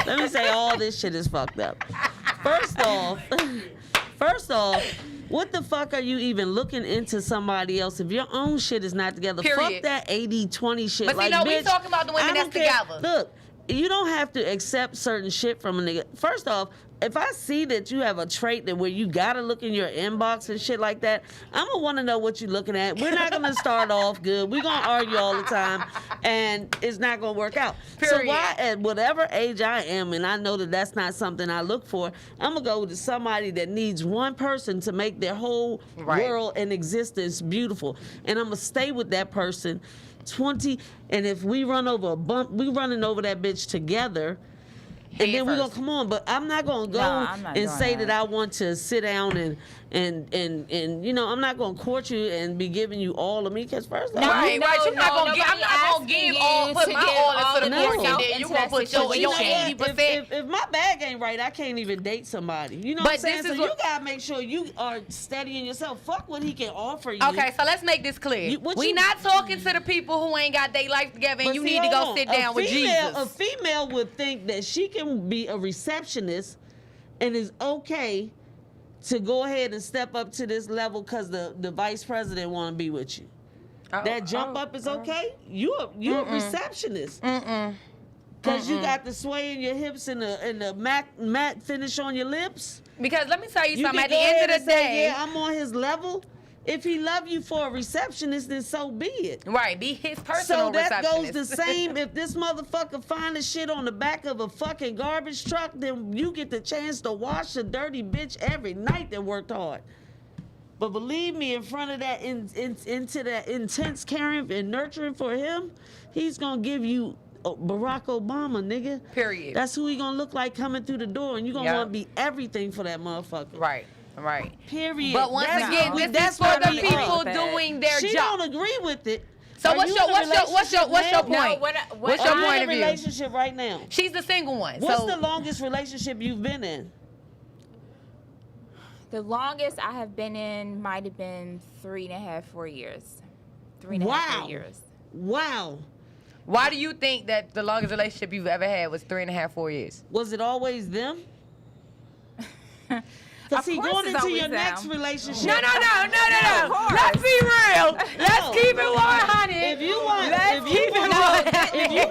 Let me say all this shit is fucked up. First off, what the fuck are you even looking into somebody else if your own shit is not together? Period. Fuck that 80-20 shit. But like, see, no, bitch, we talking about the women I that's don't care. together. Look, you don't have to accept certain shit from a nigga. First off, if I see that you have a trait that where you gotta look in your inbox and shit like that, I'm gonna want to know what you're looking at. We're not gonna start off good. We're gonna argue all the time, and it's not gonna work out. Period. So why, at whatever age I am, and I know that that's not something I look for, I'm gonna go to somebody that needs one person to make their whole world and existence beautiful, and I'm gonna stay with that person 20. And if we run over a bump, we running over that bitch together. And then we're gonna come on, but I'm not gonna go and say that I want to sit down and you know, I'm not gonna court you and be giving you all of me, because first of all, I'm not gonna give all, put my all into the court, and then you gonna put your 80%. If my bag ain't right, I can't even date somebody. You know what I'm saying? So you gotta make sure you are steadying yourself. Fuck what he can offer you. Okay, so let's make this clear. We not talking to the people who ain't got their life together, and you need to go sit down with Jesus. A female would think that she can be a receptionist and is okay to go ahead and step up to this level because the vice president want to be with you. That jump up is okay. You a receptionist. Because you got the sway in your hips and the matte finish on your lips. Because let me tell you something. Can At the go end ahead of the and say, day, yeah, I'm on his level. If he love you for a receptionist, then so be it. Right, be his personal So that receptionist. goes the same. If this motherfucker find the shit on the back of a fucking garbage truck, then you get the chance to wash a dirty bitch every night that worked hard. But believe me, in front of that, into that intense caring and nurturing for him, he's gonna give you Barack Obama, nigga. Period. That's who he gonna look like coming through the door, and you gonna want to be everything for that motherfucker. Right. Right. Period. But once again, this is for the people doing their job. She don't agree with it. So what's your point? What's your point of view? Relationship right now? She's the single one. What's the longest relationship you've been in? The longest I have been in might have been 3.5, 4 years. 3.5, 4 years. Wow. Why do you think that the longest relationship you've ever had was 3.5, 4 years? Was it always them? Because see, going into your next relationship. No. Let's be real. Let's keep it 100. If you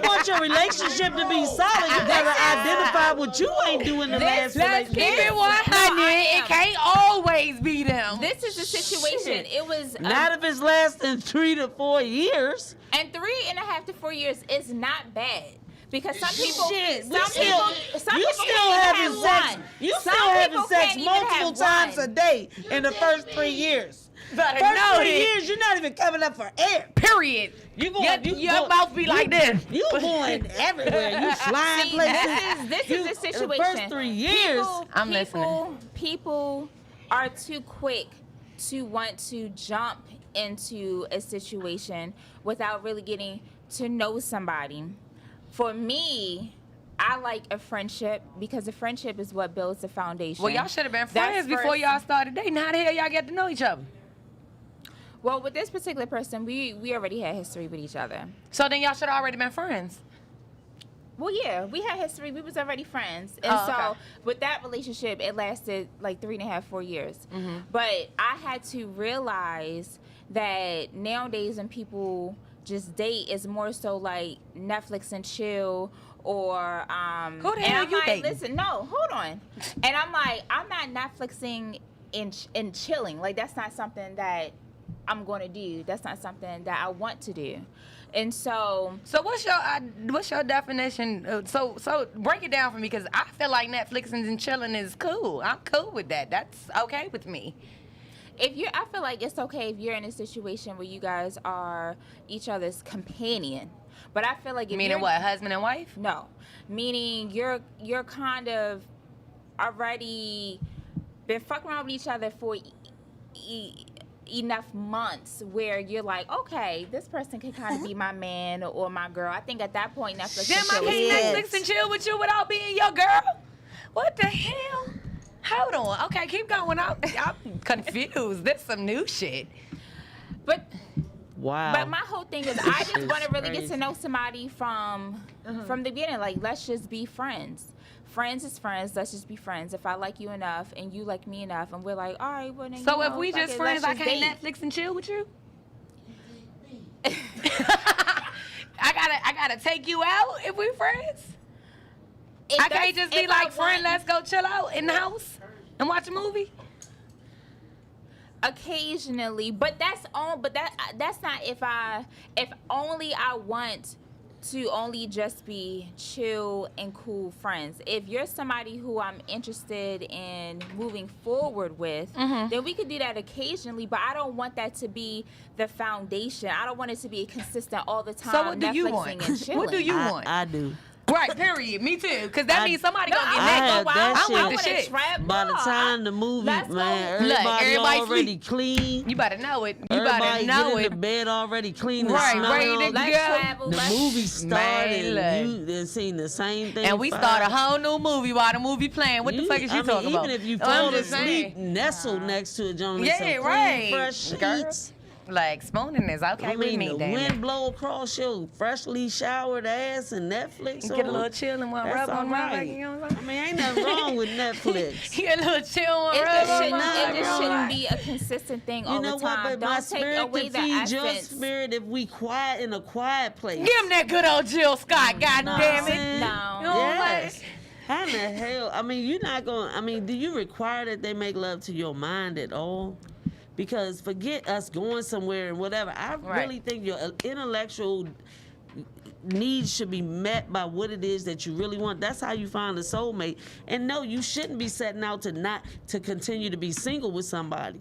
want your relationship to be solid, you gotta identify what you ain't doing the last relationship. Let's keep it 100. It can't always be them. This is the situation. It was not if it's lasting 3 to 4 years. And 3.5 to 4 years is not bad. Because some people, you some still people having sex. You still having sex multiple times a day in the first 3 years. First 3 years, you're not even coming up for air. Period. Your mouth be like this. You going everywhere. You flying places. This is the situation. The first 3 years, I'm listening. People are too quick to want to jump into a situation without really getting to know somebody. For me, I like a friendship because a friendship is what builds the foundation. Well, y'all should have been friends before y'all started dating. How the hell y'all get to know each other? Well, with this particular person, we already had history with each other. So then y'all should have already been friends. Well, yeah, we had history. We was already friends. And so with that relationship, it lasted like 3.5, 4 years. Mm-hmm. But I had to realize that nowadays when people just date, it's more so like Netflix and chill or Who the hell and I'm you like, dating? listen, no, hold on. And I'm like, I'm not Netflixing and chilling. Like, that's not something that I'm going to do. That's not something that I want to do. And so what's your definition? So break it down for me, because I feel like Netflixing and chilling is cool. I'm cool with that. That's okay with me. I feel like it's okay if you're in a situation where you guys are each other's companion. But I feel like if Meaning what, husband and wife? No, meaning you're kind of already been fucking around with each other for enough months where you're like, okay, this person can kind of be my man or my girl. I think at that point, Netflix Then I can't Netflix and chill with you without being your girl? What the hell? Hold on. Okay, keep going. I'm confused. This some new shit. But wow. But my whole thing is, I just want to really get to know somebody from the beginning. Like, let's just be friends. Friends is friends. Let's just be friends. If I like you enough and you like me enough, and we're like, all right, well then. So if we just friends, I can't Netflix and chill with you? I gotta take you out if we friends. I can't just be like, friend, let's go chill out in the house and watch a movie. Occasionally, but that's not if only I want to only just be chill and cool friends. If you're somebody who I'm interested in moving forward with, then we could do that occasionally, but I don't want that to be the foundation. I don't want it to be consistent all the time. So what do you Netflixing want? and chilling. What do you want? I do. Right, period. Me too. Because that means somebody gonna get I next. had that I want the shit. shit. By the time the movie, man, Look, everybody already sleep. clean. You better know it. You Everybody better know get it. in the bed already clean and Right, smelling ready to all- go. The movie started Man, and you done seen the same thing. And we start a whole new movie while the movie playing. What the fuck is you talking even about? if you I'm fall just asleep, saying. nestle next to a gentleman, Yeah, some clean, right. fresh Girl. sheets. Like, spooning is okay I with mean, me, the damn wind it. blow across your freshly showered ass and Netflix Get a on. little chill and one That's rub on my alright. back, you know what I'm I mean, ain't nothing wrong with Netflix. Get a little chill and It rub just on shouldn't, my it back. just shouldn't be a consistent thing all You know the what? time. But my Don't take spirit away can the feed your essence. spirit if we quiet in a quiet place. Give him that good old Jill Scott, god damn it. No. You know what I'm Yes. saying? How in the hell? I mean, you're not going. I mean, do you require that they make love to your mind at all? Because forget us going somewhere and whatever. I really think your intellectual needs should be met by what it is that you really want. That's how you find a soulmate. And no, you shouldn't be setting out to continue to be single with somebody.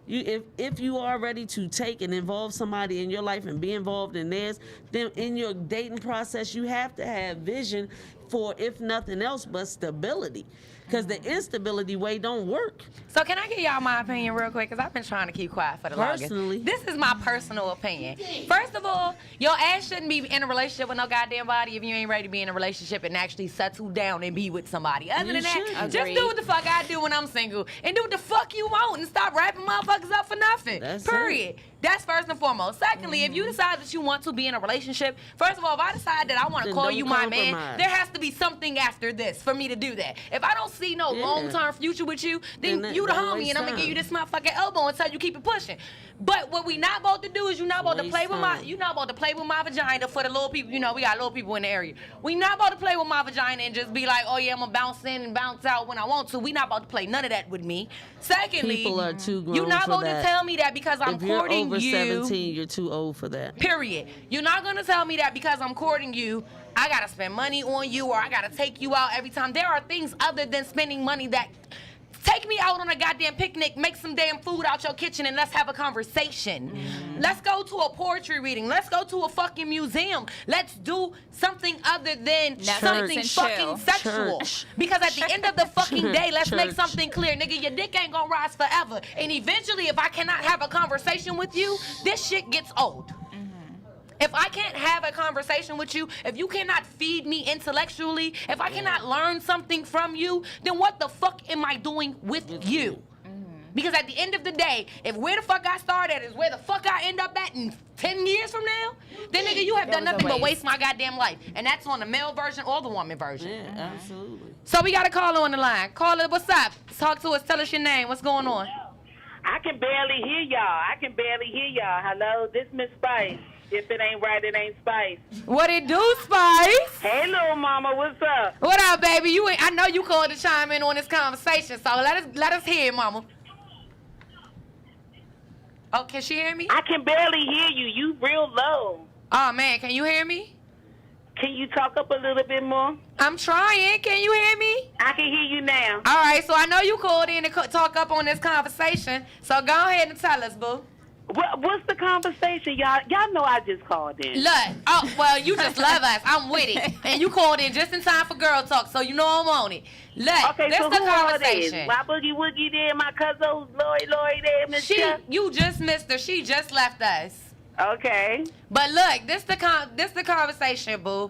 If you are ready to take and involve somebody in your life and be involved in theirs, then in your dating process, you have to have vision for, if nothing else, but stability. Because the instability way don't work. So can I give y'all my opinion real quick? Because I've been trying to keep quiet for the Personally. longest. This is my personal opinion. First of all, your ass shouldn't be in a relationship with no goddamn body if you ain't ready to be in a relationship and actually settle down and be with somebody. Other than that, just Agreed. do what the fuck I do when I'm single. And do what the fuck you want and stop wrapping motherfuckers up for nothing. Period. That's first and foremost. Secondly, if you decide that you want to be in a relationship, first of all, if I decide that I want to Then call don't you my man, compromise. there has to be something after this for me to do that. If I don't see no long-term future with you, then Then you the don't homie waste and I'm gonna time. give you this motherfucking elbow until you keep it pushing. But what we not about to do is you're not about to Waste play with my time. vagina for the little people. You know, we got little people in the area. We not about to play with my vagina and just be like, oh yeah, I'm gonna bounce in and bounce out when I want to. We not about to play none of that with me. Secondly, People are too grown you're not for about that. to tell me that because I'm If you're courting over you. 17, you're too old for that. Period. You're not gonna tell me that because I'm courting you, I gotta spend money on you or I gotta take you out every time. There are things other than spending money that take me out on a goddamn picnic, make some damn food out your kitchen, and let's have a conversation. Let's go to a poetry reading. Let's go to a fucking museum. Let's do something other than something and fucking chill. sexual. Church. Because at the end of the fucking day, let's make Church. something clear. Nigga, your dick ain't gonna rise forever. And eventually, if I cannot have a conversation with you, this shit gets old. If I can't have a conversation with you, if you cannot feed me intellectually, if I cannot learn something from you, then what the fuck am I doing with you? Because at the end of the day, if where the fuck I started is where the fuck I end up at in 10 years from now, then nigga, you have done nothing but waste my goddamn life. And that's on the male version or the woman version. Yeah, absolutely. So we got a caller on the line. Caller, what's up? Talk to us. Tell us your name. What's going on? I can barely hear y'all. Hello, this Miss Spice. If it ain't right, it ain't Spice. What it do, Spice? Hey, little mama, what's up? What up, baby? I know you called to chime in on this conversation, so let us hear it, mama. Oh, can she hear me? I can barely hear you. You real low. Oh, man, can you hear me? Can you talk up a little bit more? I'm trying. Can you hear me? I can hear you now. All right, so I know you called in to talk up on this conversation, so go ahead and tell us, boo. What's the conversation, y'all? Y'all know I just called in. Look, well, you just love us. I'm with it. And you called in just in time for girl talk, so you know I'm on it. Look, okay, this so the who all conversation. is? My Boogie Woogie there, my cousin Lori there, Miss Chuck. You just missed her. She just left us. Okay. But look, this the conversation, boo.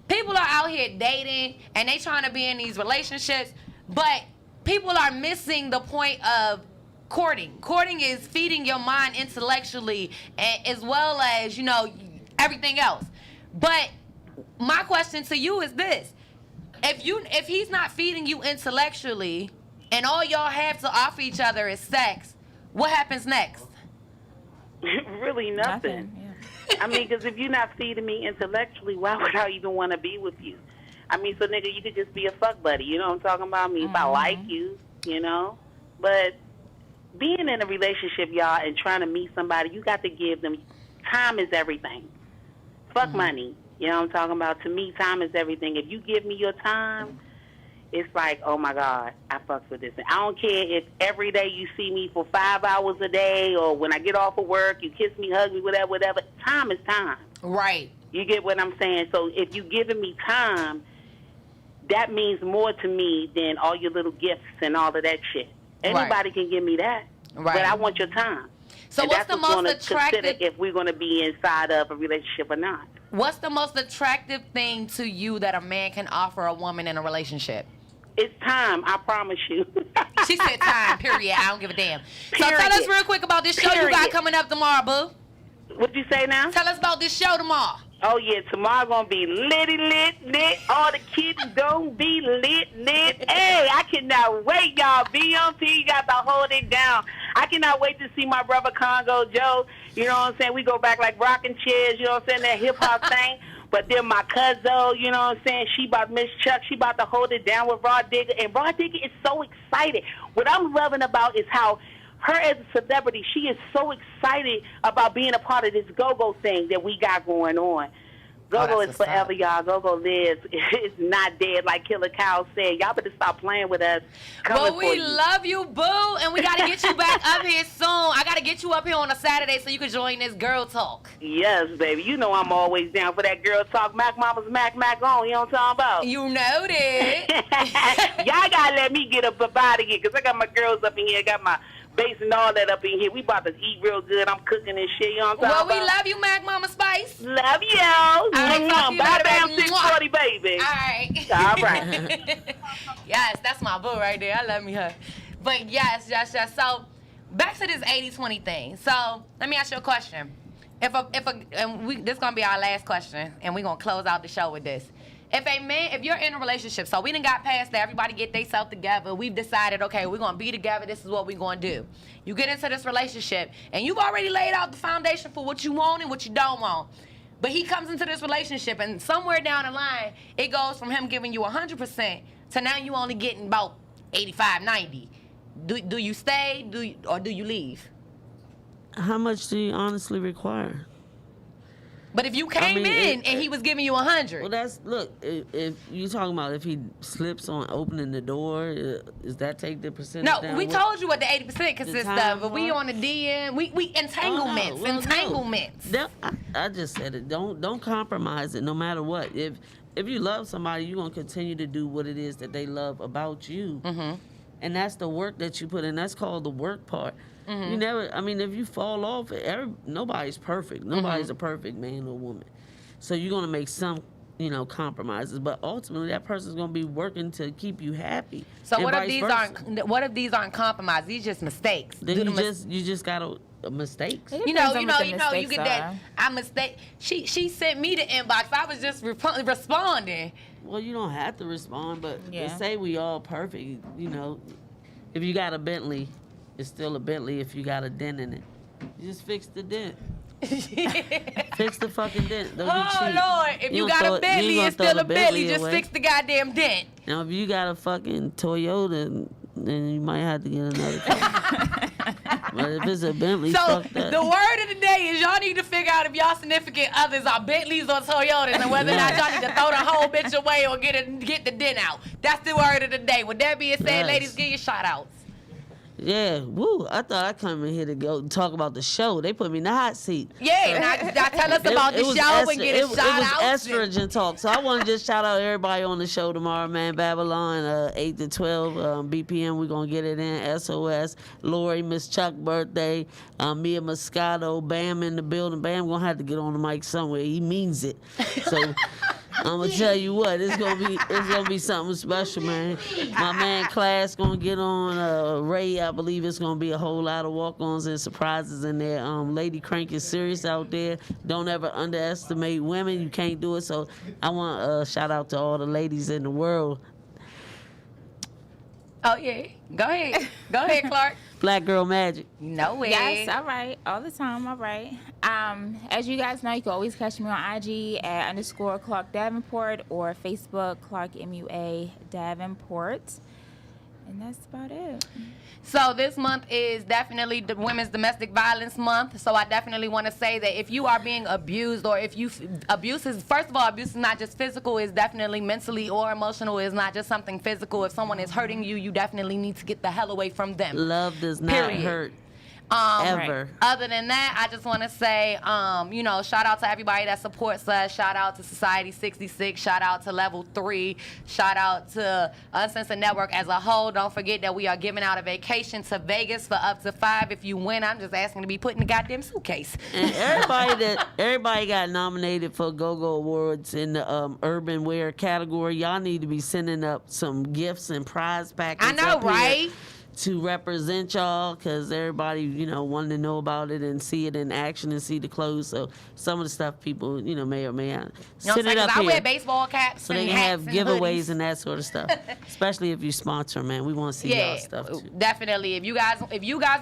People are out here dating, and they trying to be in these relationships, but people are missing the point of courting. Courting is feeding your mind intellectually as well as, everything else. But my question to you is this. If he's not feeding you intellectually and all y'all have to offer each other is sex, what happens next? Really nothing. I mean, because if you're not feeding me intellectually, why would I even want to be with you? I mean, so nigga, you could just be a fuck buddy. You know what I'm talking about? I mean, if I like you, But being in a relationship, y'all, and trying to meet somebody, you got to give them time is everything. Fuck money. You know what I'm talking about? To me, time is everything. If you give me your time, it's like, oh my God, I fucks with this. And I don't care if every day you see me for 5 hours a day, or when I get off of work, you kiss me, hug me, whatever. Time is time. Right. You get what I'm saying? So if you giving me time, that means more to me than all your little gifts and all of that shit. Anybody can give me that. Right. But I want your time. So and what's that's the most attractive? Consider if we're going to be inside of a relationship or not. What's the most attractive thing to you that a man can offer a woman in a relationship? It's time, I promise you. She said time, period. I don't give a damn. Period. So tell us real quick about this show you got coming up tomorrow, boo. What'd you say now? Tell us about this show tomorrow. Oh, yeah, tomorrow gonna be lit. All the kids gonna be lit. Hey, I cannot wait, y'all. BMT got to hold it down. I cannot wait to see my brother Congo Joe. You know what I'm saying? We go back like rocking chairs, you know what I'm saying? That hip-hop thing. But then my cousin, you know what I'm saying? She about Miss Chuck. She about to hold it down with Raw Digger. And Raw Digger is so excited. What I'm loving about is how her as a celebrity, she is so excited about being a part of this go-go thing that we got going on. Go-go is forever, y'all. Go-go lives. It's not dead, like Killer Cow said. Y'all better stop playing with us. But we love you, boo, and we got to get you back up here soon. I got to get you up here on a Saturday so you can join this girl talk. Yes, baby. You know I'm always down for that girl talk. Mac Mama's Mac on. You know what I'm talking about? You know that. Y'all got to let me get up out of here because I got my girls up in here. I got my bass and all that up in here. We about to eat real good. I'm cooking and shit. You know what I'm talking about? Well, we love you, Mac Mama Spice. Love you. Bye, down 640, baby. All right. All right. Yes, that's my boo right there. I love me her. But yes. So back to this 80-20 thing. So let me ask you a question. This is gonna be our last question, and we're gonna close out the show with this. If you're in a relationship, so we done got past that, everybody get themselves together, we've decided, okay, we're gonna be together, this is what we're gonna do. You get into this relationship, and you've already laid out the foundation for what you want and what you don't want. But he comes into this relationship, and somewhere down the line, it goes from him giving you 100% to now you only getting about 85, 90. Do you stay, or do you leave? How much do you honestly require? But if you came in and he was giving you 100. Well, if you talking about if he slips on opening the door, does that take the percentage down? No, we told you what the 80% consists of. But we on the DM, we entanglements, entanglements. No. I just said it. Don't compromise it, no matter what. If you love somebody, you're gonna continue to do what it is that they love about you, and that's the work that you put in. That's called the work part. You never. I mean, if you fall off, nobody's perfect. Nobody's a perfect man or woman. So you're gonna make some compromises. But ultimately, that person's gonna be working to keep you happy. So and what if vice these versa. aren't compromises? These just mistakes. Then you just gotta mistakes. You get that. I mistake. She sent me the inbox. I was just responding. Well, you don't have to respond, but say we all perfect. If you got a Bentley, it's still a Bentley. If you got a dent in it, you just fix the dent. Fix the fucking dent. Don't be cheap. Lord, if you got a Bentley, it's still a Bentley. Just fix the goddamn dent. Now, if you got a fucking Toyota, then you might have to get another car. But if it's a Bentley, So fuck that. the word of the day is y'all need to figure out if y'all significant others are Bentleys or Toyotas, and whether or not y'all need to throw the whole bitch away or get the dent out. That's the word of the day. With that being said, Yes. ladies, give your shout outs. Yeah, woo. I thought I come in here to go talk about the show. They put me in the hot seat. Yeah, now tell us about the was show and get a it was shout out. estrogen talk. So I want to just shout out everybody on the show tomorrow, man. Babylon, 8 to 12 BPM. We're going to get it in. SOS, Lori, Miss Chuck birthday, Mia Moscato, Bam in the building. Bam going to have to get on the mic somewhere. He means it. So I'm gonna tell you what, it's gonna be something special, man. My man Class gonna get on. Ray, I believe it's gonna be a whole lot of walk-ons and surprises in there. Lady Crank is serious out there. Don't ever underestimate women. You can't do it. So I want shout out to all the ladies in the world. Oh yeah, go ahead, Clark. Black Girl Magic. No way. Yes, all right. All the time, all right. As you guys know, you can always catch me on IG at _Clark Davenport or Facebook, Clark MUA Davenport. And that's about it. So this month is definitely the Women's Domestic Violence Month. So I definitely want to say that if you are being abused, or if abuse is not just physical, it's definitely mentally or emotional. It's not just something physical. If someone is hurting you, you definitely need to get the hell away from them. Love does not hurt. Ever. Other than that, I just want to say, shout out to everybody that supports us. Shout out to Society 66. Shout out to Level 3. Shout out to Uncensored Network as a whole. Don't forget that we are giving out a vacation to Vegas for up to 5. If you win, I'm just asking to be put in the goddamn suitcase. And everybody got nominated for Go-Go Awards in the urban wear category. Y'all need to be sending up some gifts and prize packets. I know, right? To represent y'all, because everybody, wanted to know about it and see it in action and see the clothes. So some of the stuff people, may or may not send it up I here. wear baseball caps So and they can hats have and giveaways hoodies. and that sort of stuff. Especially if you sponsor, man. We want to see y'all stuff too. Definitely. If you guys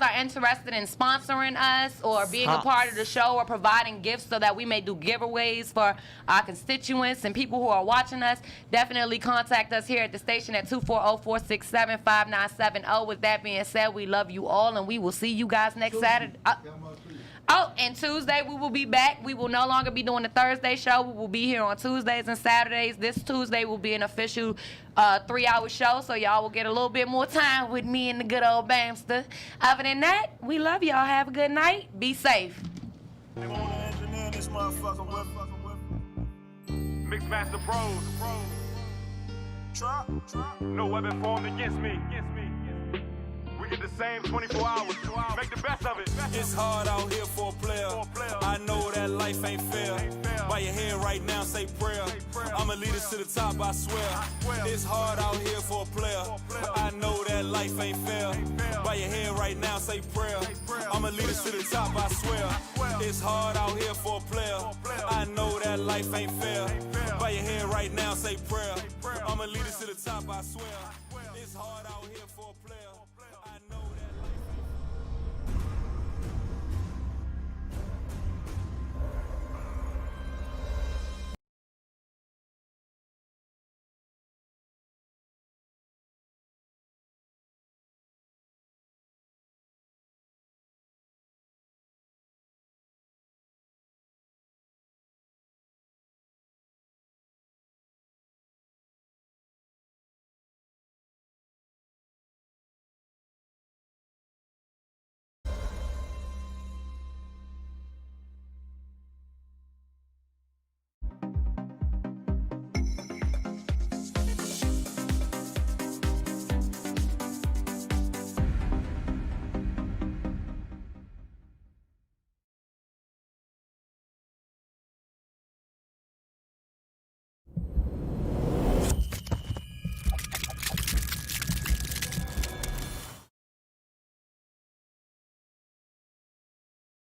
are interested in sponsoring us or being a part of the show or providing gifts so that we may do giveaways for our constituents and people who are watching us, definitely contact us here at the station at 240-467-5970. With that being said, we love you all and we will see you guys next Saturday. And Tuesday we will be back. We will no longer be doing the Thursday show. We will be here on Tuesdays and Saturdays. This Tuesday will be an official 3-hour show, so y'all will get a little bit more time with me and the good old Bamster. Other than that, we love y'all. Have a good night. Be safe. Mixmaster Pros. No weapon formed against me. We get the same 24 hours. Make the best of it. It's hard out here for a player. I know that life ain't fair. By your head right now, say prayer. I'ma lead us to the top, I swear. It's hard out here for a player. I know that life ain't fair. By your head right now, say prayer. I'ma lead us to the top, I swear. It's hard out here for a player. I know that life ain't fair. By your head right now, say prayer. I'ma lead us to the top, I swear. It's hard out here for a